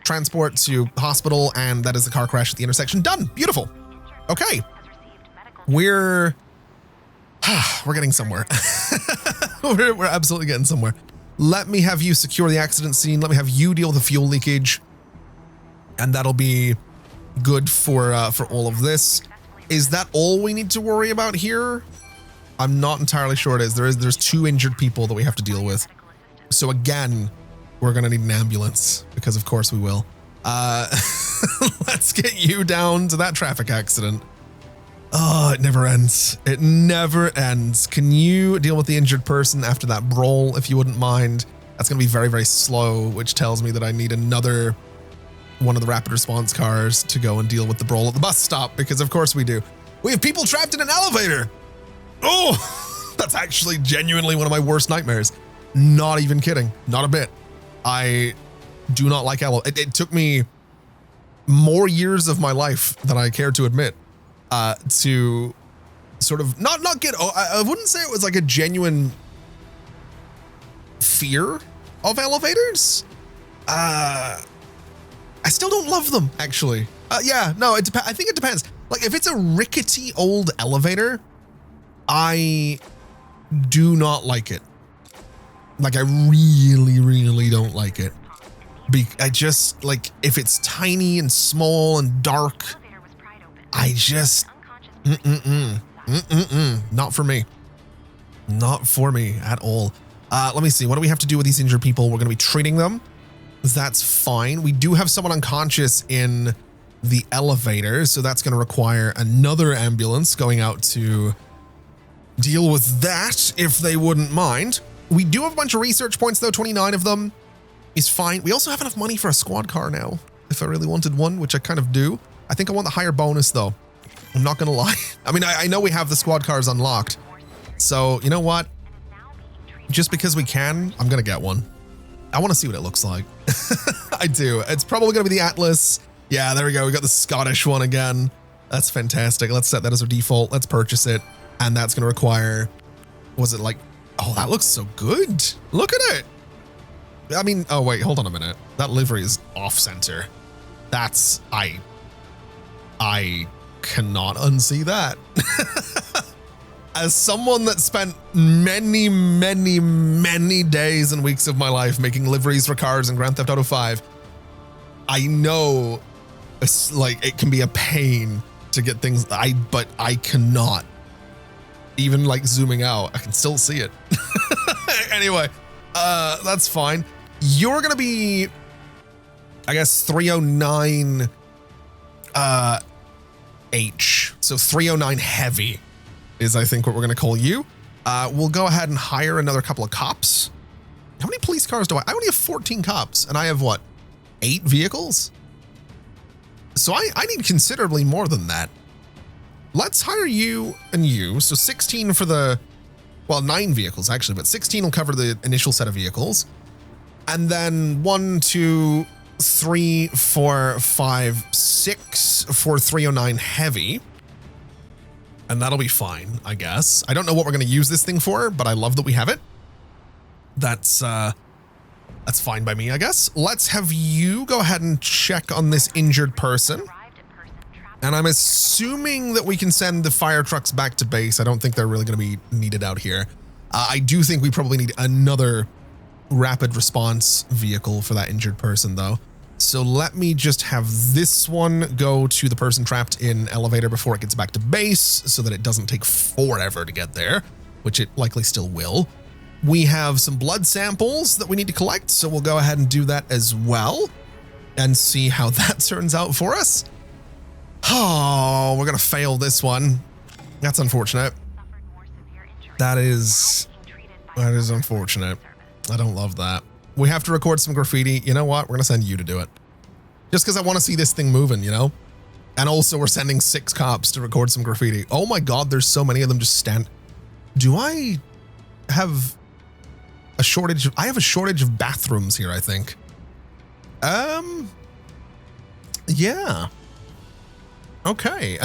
transport to hospital, and that is the car crash at the intersection. Done. Beautiful. Okay. We're getting somewhere. we're absolutely getting somewhere. Let me have you secure the accident scene. Let me have you deal with the fuel leakage, and that'll be good for all of this. Is that all we need to worry about here? I'm not entirely sure it is. There's 2 injured people that we have to deal with. So again, we're gonna need an ambulance, because of course we will. Let's get you down to that traffic accident. Oh, it never ends. It never ends. Can you deal with the injured person after that brawl, if you wouldn't mind? That's gonna be very, very slow, which tells me that I need another one of the rapid response cars to go and deal with the brawl at the bus stop, because of course we do. We have people trapped in an elevator. Oh, that's actually genuinely one of my worst nightmares. Not even kidding. Not a bit. I do not like elevators. It took me more years of my life than I care to admit to sort of not get. I wouldn't say it was like a genuine fear of elevators. I still don't love them, actually. Yeah, no, I think it depends. Like, if it's a rickety old elevator, I do not like it. Like, I really, really don't like it. I just, like, if it's tiny and small and dark, I just, not for me. Not for me at all. Let me see. What do we have to do with these injured people? We're going to be treating them. That's fine. We do have someone unconscious in the elevator, so that's going to require another ambulance going out to deal with that, if they wouldn't mind. We do have a bunch of research points, though. 29 of them is fine. We also have enough money for a squad car now, if I really wanted one, which I kind of do. I think I want the higher bonus, though. I'm not going to lie. I mean, I know we have the squad cars unlocked, so you know what? Just because we can, I'm going to get one. I want to see what it looks like. I do. It's probably going to be the Atlas. Yeah, there we go. We got the Scottish one again. That's fantastic. Let's set that as our default. Let's purchase it. And that's going to require, was it like, oh, that looks so good. Look at it. I mean, oh, wait, hold on a minute. That livery is off center. That's, I cannot unsee that. As someone that spent many, many, many days and weeks of my life making liveries for cars in Grand Theft Auto 5, I know it's like it can be a pain to get things, but I cannot. Even like zooming out, I can still see it. Anyway, that's fine. You're gonna be, I guess, 309 H. So 309 heavy is, I think, what we're gonna call you. We'll go ahead and hire another couple of cops. How many police cars do I? I only have 14 cops, and I have what, 8 vehicles? So I need considerably more than that. Let's hire you and you. So 16 for the, well, 9 vehicles actually, but 16 will cover the initial set of vehicles. And then 1, 2, 3, 4, 5, 6 for 309 heavy. And that'll be fine, I guess. I don't know what we're going to use this thing for, but I love that we have it. That's fine by me, I guess. Let's have you go ahead and check on this injured person. And I'm assuming that we can send the fire trucks back to base. I don't think they're really going to be needed out here. I do think we probably need another rapid response vehicle for that injured person, though. So let me just have this one go to the person trapped in elevator before it gets back to base so that it doesn't take forever to get there, which it likely still will. We have some blood samples that we need to collect, so we'll go ahead and do that as well and see how that turns out for us. Oh, we're going to fail this one. That's unfortunate. That is unfortunate. I don't love that. We have to record some graffiti. You know what? We're going to send you to do it. Just because I want to see this thing moving, you know? And also we're sending 6 cops to record some graffiti. Oh my God, there's so many of them just stand. Do I have a shortage? I have a shortage of bathrooms here, I think. Yeah. Okay.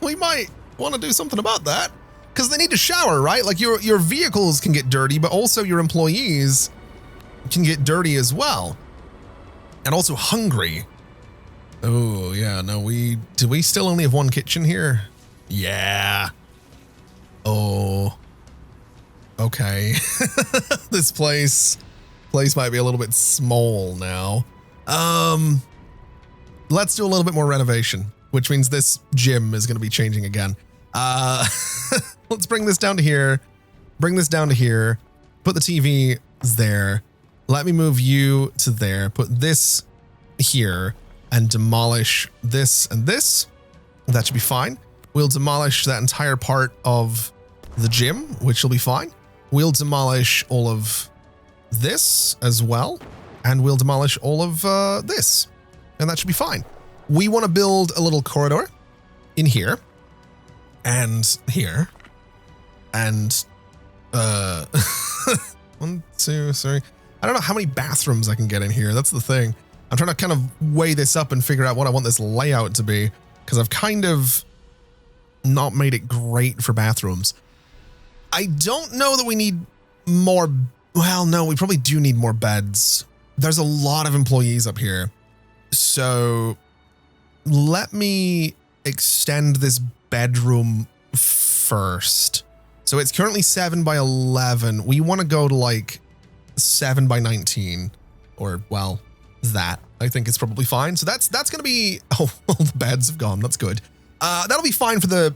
We might want to do something about that. Because they need to shower, right? Like your vehicles can get dirty, but also your employees can get dirty as well. And also hungry. Oh, yeah, no, do we still only have 1 kitchen here? Yeah. Oh. Okay. This place might be a little bit small now. Let's do a little bit more renovation, which means this gym is going to be changing again. Let's bring this down to here. Bring this down to here. Put the TV there. Let me move you to there. Put this here and demolish this and this. That should be fine. We'll demolish that entire part of the gym, which will be fine. We'll demolish all of this as well. And we'll demolish all of this. And that should be fine. We want to build a little corridor in here. And here. And 1, 2, 3. I don't know how many bathrooms I can get in here. That's the thing. I'm trying to kind of weigh this up and figure out what I want this layout to be, because I've kind of not made it great for bathrooms. I don't know that we need more. Well, no, we probably do need more beds. There's a lot of employees up here. So let me extend this bedroom first. So it's currently 7 by 11. We want to go to like 7 by 19, or well, that I think is probably fine. So that's going to be, oh, all the beds have gone. That's good. That'll be fine for the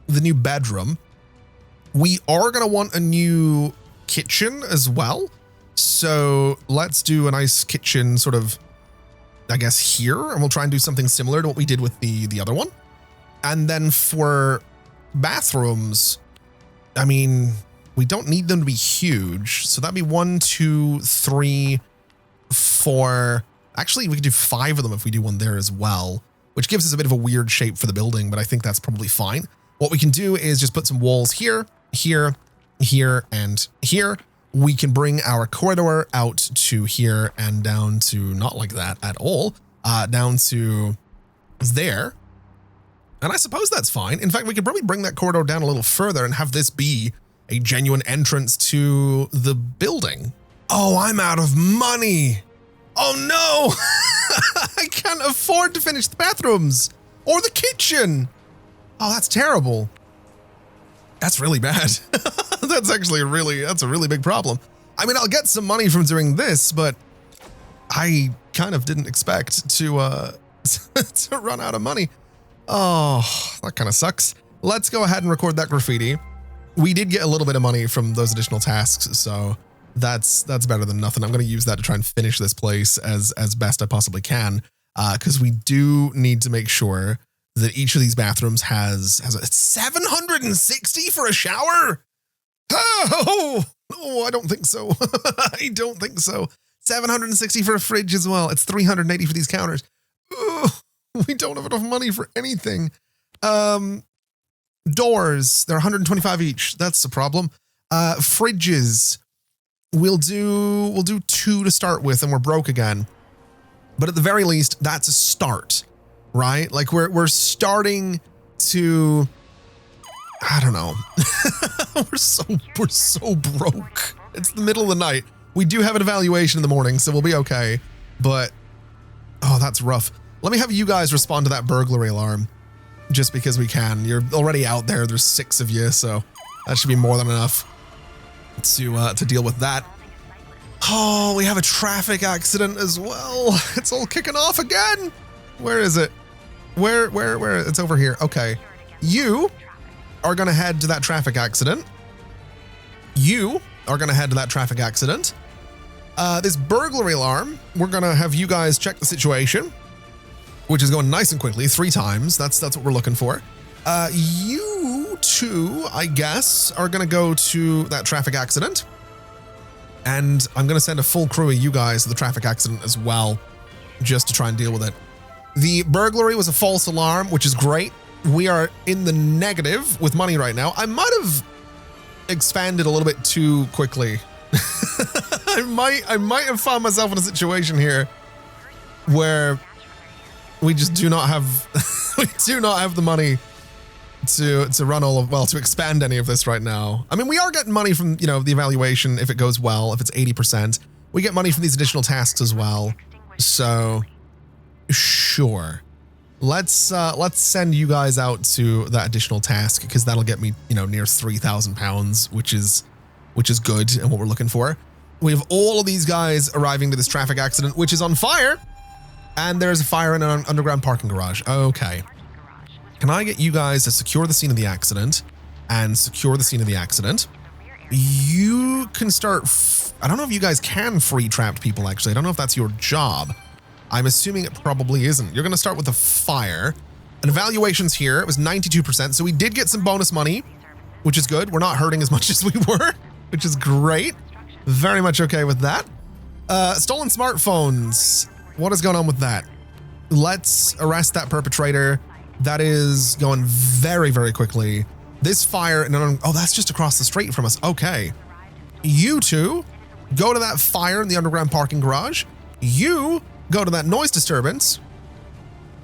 new bedroom. We are going to want a new kitchen as well. So let's do a nice kitchen sort of, I guess, here, and we'll try and do something similar to what we did with the other one. And then for bathrooms, I mean, we don't need them to be huge. So that'd be 1, 2, 3, 4. Actually, we could do 5 of them if we do one there as well, which gives us a bit of a weird shape for the building, but I think that's probably fine. What we can do is just put some walls here, here, here, and here. We can bring our corridor out to here and down to not like that at all, down to there. And I suppose that's fine. In fact, we could probably bring that corridor down a little further and have this be a genuine entrance to the building. Oh, I'm out of money. Oh no, I can't afford to finish the bathrooms or the kitchen. Oh, that's terrible. That's really bad. That's actually that's a really big problem. I mean, I'll get some money from doing this, but I kind of didn't expect to to run out of money. Oh, that kind of sucks. Let's go ahead and record that graffiti. We did get a little bit of money from those additional tasks, so that's better than nothing. I'm going to use that to try and finish this place as best I possibly can, because we do need to make sure that each of these bathrooms has a 760 for a shower. Oh, Oh, I don't think so. I don't think so. 760 for a fridge as well. It's 380 for these counters. Ugh, we don't have enough money for anything. Doors, they're 125 each. That's the problem. Fridges, we'll do 2 to start with, and we're broke again. But at the very least, that's a start, right? Like we're starting to, I don't know. we're so broke. It's the middle of the night. We do have an evaluation in the morning, so we'll be okay. But oh, that's rough. Let me have you guys respond to that burglary alarm, just because we can. You're already out there. There's 6 of you, so that should be more than enough to deal with that. Oh, we have a traffic accident as well. It's all kicking off again. Where is it? Where? It's over here. Okay. You are going to head to that traffic accident. You are going to head to that traffic accident. This burglary alarm, we're going to have you guys check the situation, which is going nice and quickly, 3 times. That's what we're looking for. You two, I guess, are going to go to that traffic accident. And I'm going to send a full crew of you guys to the traffic accident as well, just to try and deal with it. The burglary was a false alarm, which is great. We are in the negative with money right now. I might have expanded a little bit too quickly. I might have found myself in a situation here where we just do not have the money to run to expand any of this right now. I mean, we are getting money from, the evaluation if it goes well, if it's 80%. We get money from these additional tasks as well. So sure. Let's send you guys out to that additional task, because that'll get me, near £3,000, which is good and what we're looking for. We have all of these guys arriving to this traffic accident, which is on fire, and there's a fire in an underground parking garage. Okay. Can I get you guys to secure the scene of the accident and secure the scene of the accident? You can start, I don't know if you guys can free trapped people, actually. I don't know if that's your job. I'm assuming it probably isn't. You're going to start with the fire. An evaluation's here. It was 92%. So we did get some bonus money, which is good. We're not hurting as much as we were, which is great. Very much okay with that. Stolen smartphones. What is going on with that? Let's arrest that perpetrator. That is going very, very quickly. This fire, oh, that's just across the street from us. Okay. You two go to that fire in the underground parking garage. You go to that noise disturbance,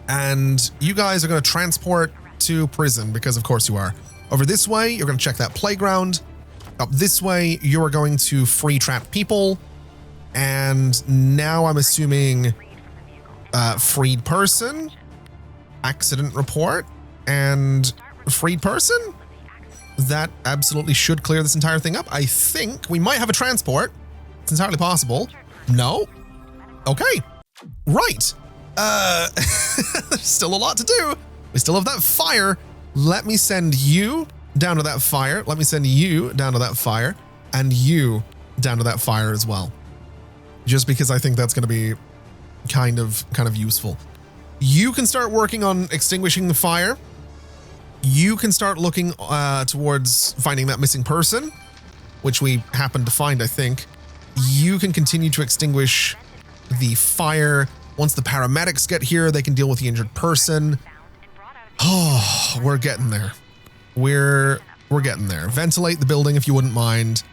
and you guys are going to transport to prison, because of course you are. Over this way, you're going to check that playground. Up this way, you are going to free trap people. And now I'm assuming freed person, accident report, and freed person. That absolutely should clear this entire thing up. I think we might have a transport. It's entirely possible. No? Okay. Right. There's still a lot to do. We still have that fire. Let me send you down to that fire. Let me send you down to that fire, and you down to that fire as well. Just because I think that's going to be kind of useful. You can start working on extinguishing the fire. You can start looking towards finding that missing person, which we happened to find, I think. You can continue to extinguish the fire. Once the paramedics get here, they can deal with the injured person. Oh, we're getting there. We're getting there. Ventilate the building if you wouldn't mind.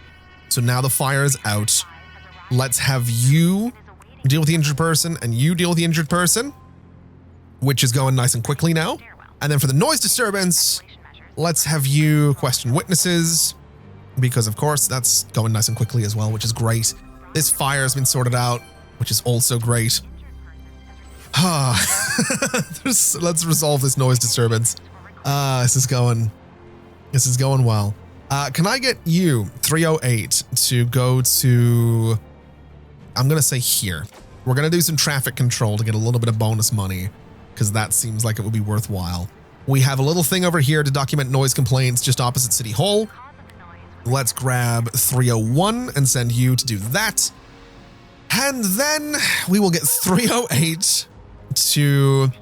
So now the fire is out. Let's have you deal with the injured person, and you deal with the injured person, which is going nice and quickly now. And then for the noise disturbance, let's have you question witnesses, because of course that's going nice and quickly as well, which is great. This fire has been sorted out, which is also great. Let's resolve this noise disturbance. This is going well. Can I get you, 308, to go to, I'm going to say here. We're going to do some traffic control to get a little bit of bonus money, because that seems like it would be worthwhile. We have a little thing over here to document noise complaints just opposite City Hall. Let's grab 301 and send you to do that. And then we will get 308 to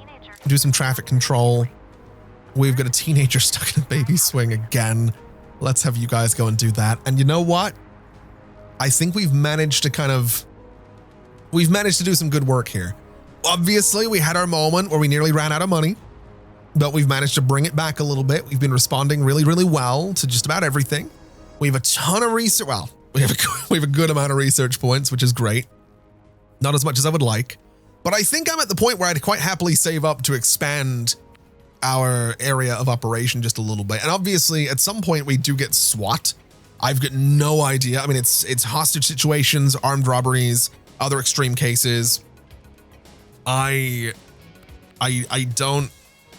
do some traffic control. We've got a teenager stuck in a baby swing again. Let's have you guys go and do that. And you know what? I think we've managed to do some good work here. Obviously, we had our moment where we nearly ran out of money, but we've managed to bring it back a little bit. We've been responding really, really well to just about everything. We have a ton of research. Well, we have a good amount of research points, which is great. Not as much as I would like, but I think I'm at the point where I'd quite happily save up to expand our area of operation just a little bit. And obviously, at some point, we do get SWAT. I've got no idea. I mean, it's hostage situations, armed robberies, other extreme cases. I don't,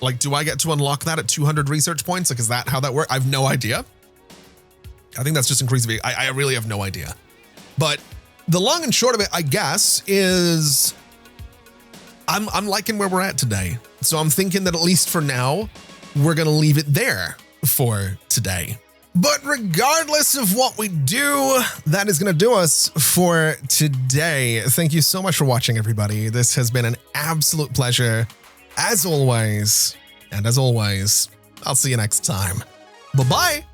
like, do I get to unlock that at 200 research points? Like, is that how that works? I have no idea. I think that's just increased. I really have no idea. But the long and short of it, I guess, is I'm liking where we're at today. So I'm thinking that at least for now, we're going to leave it there for today. But regardless of what we do, that is going to do us for today. Thank you so much for watching, everybody. This has been an absolute pleasure, as always. And as always, I'll see you next time. Bye-bye.